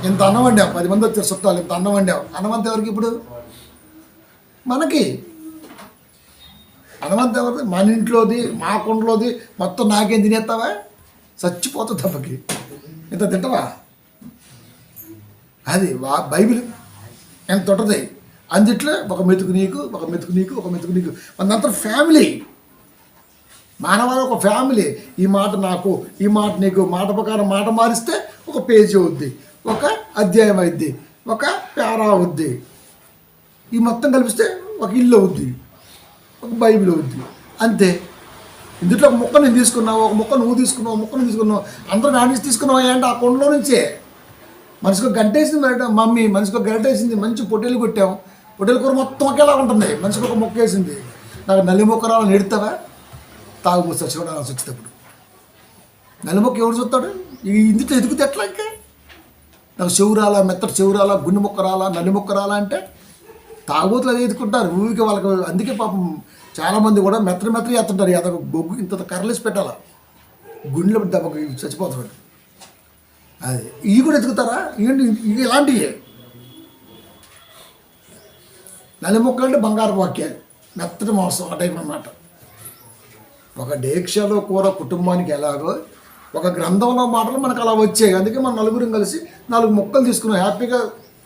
S1: ఇంత అన్నం వండావు, 10 మంది వచ్చారు చుట్టాలు, ఇంత అన్నం వండావు. అన్నమంత ఎవరికి? ఇప్పుడు మనకి అన్నమంత ఎవరిది? మన ఇంట్లోది, మా కొండలోది మొత్తం నాకేం తినేస్తావా? చచ్చిపోతుంది తప్పకి. ఇంత తింటవా? అది బైబిల్ ఎంత ఉంటుంది అందుట్లో ఒక మెతుకు నీకు, ఒక మెతుకు నీకు, ఒక మెతుకు నీకు, మనంతా ఫ్యామిలీ. మానవాళి ఒక ఫ్యామిలీ. ఈ మాట నాకు, ఈ మాట నీకు, మాట ప్రకారం మాట మారిస్తే ఒక పేజీ అవుద్ది, ఒక అధ్యాయం అవుద్ది, ఒక పేరా అవుద్ది. ఈ మొత్తం కలిపిస్తే ఒక ఇల్లు అవుద్ది, ఒక బైబిల్ అవుద్ది. అంతే. ఇందులో ఒక ముక్క నేను తీసుకున్నావు, ఒక ముక్క నువ్వు తీసుకున్నావు, ఒక ముక్క నువ్వు తీసుకున్నావు, అందరూ నాణ్యత తీసుకున్నావు అంటే ఆ కొండలో నుంచే. మనిషికి గంటేసింది మేడం మమ్మీ, మనిషికి గంటేసింది, మంచి పొట్టేలు కొట్టాము, పొట్టేల కూర మొత్తం ఒకేలా ఉంటుంది. మనిషికి ఒక మొక్క వేసింది, నాకు నల్లి మొక్క రావాలని ఎడతావా? తాగుమూస్తా చూడాల్సి వచ్చేటప్పుడు నల్లి మొక్క ఎవరు చూస్తాడు? ఇందులో ఎదుగుతే ఎట్లా? ఇంకా నాకు చెవు రాలా, మెత్తటి చెవు రాలా, గుండె మొక్క రాలా, నల్లి మొక్క రాలా అంటే తాగుబోతులు అది ఎదుకుంటారు ఊరికి వాళ్ళకి. అందుకే పాపం చాలామంది కూడా మెత్తటి ఎత్తుంటారు. అదొక బొగ్గు ఇంత కర్రలేసి పెట్టాలా, గుండెలో దెబ్బకి చచ్చిపోతాడు. అది ఇవి కూడా ఎదుగుతారా? ఇవి ఇలాంటివి నల్లి మొక్కలు అంటే బంగారు వాక్యాలు, మెత్తటి మాంసం ఆ టైప్ అన్నమాట. ఒక డేక్షలో కూర కుటుంబానికి ఎలాగో ఒక గ్రంథంలో మాటలు మనకు అలా వచ్చాయి. అందుకే మనం నలుగురం కలిసి 4 మొక్కలు తీసుకున్నాం, హ్యాపీగా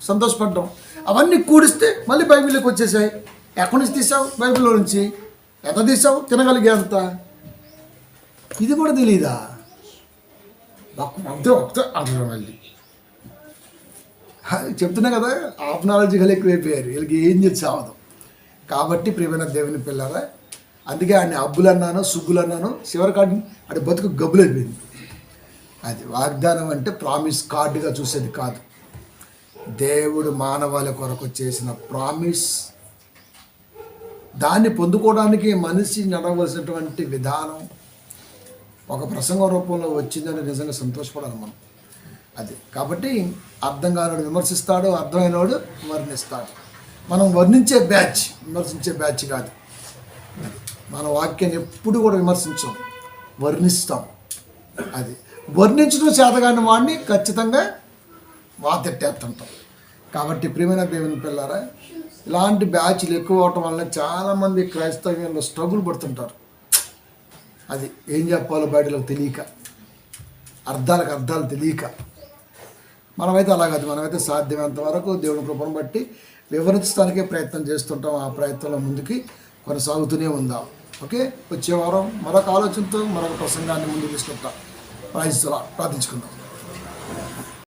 S1: సంతోషపడ్డాం. అవన్నీ కూడిస్తే మళ్ళీ బైబిల్లోకి వచ్చేసాయి. ఎక్కడి నుంచి తీసావు? బైబిల్లో నుంచి. ఎంత తీసావు? తినగలిగే అంత. ఇది కూడా తెలీదా? ఒకటే అంటారు మళ్ళీ. చెప్తున్నా కదా, హాఫ్ నాలెడ్జ్ కలిగి ఎక్కువైపోయారు, వీళ్ళకి ఏం చేసి అవదు. కాబట్టి ప్రియమైన దేవుని పిల్లరా, అందుకే ఆయన అబ్బులు అన్నాను, సుబ్బులు అన్నాను, చివరికి అది బతుకు గబ్బులు అయిపోయింది. అది వాగ్దానం అంటే ప్రామిస్ కార్డుగా చూసేది కాదు. దేవుడు మానవాళి కొరకు చేసిన ప్రామిస్, దాన్ని పొందుకోవడానికి మనిషి నడవలసినటువంటి విధానం ఒక ప్రసంగం రూపంలో వచ్చిందని నిజంగా సంతోషపడాలి మనం. అది కాబట్టి అర్థం కానివాడు విమర్శిస్తాడు, అర్థమైనవాడు వర్ణిస్తాడు. మనం వర్ణించే బ్యాచ్, విమర్శించే బ్యాచ్ కాదు. మన వాక్యాన్ని ఎప్పుడు కూడా విమర్శించాం, వర్ణిస్తాం. అది వర్ణించడం చేతగాని వాడిని ఖచ్చితంగా వాతెట్టేస్తుంటాం. కాబట్టి ప్రియమైన దేవుని పిల్లారా, ఇలాంటి బ్యాచ్లు ఎక్కువ అవటం వల్ల చాలామంది క్రైస్తవ్యంలో స్ట్రగుల్ పడుతుంటారు. అది ఏం చెప్పాలో బయటలో తెలియక, అర్థాలు తెలియక. మనమైతే అలా కాదు, మనమైతే సాధ్యమైనంత వరకు దేవుని కృపను బట్టి వివరించడానికే ప్రయత్నం చేస్తుంటాం. ఆ ప్రయత్నంలో ముందుకి కొనసాగుతూనే ఉందాం. ఓకే, వచ్చే వారం మరొక ఆలోచనతో మరొక ప్రసంగాన్ని ముందుకు తీసుకుంటాం. ప్రార్థించుకుందాం.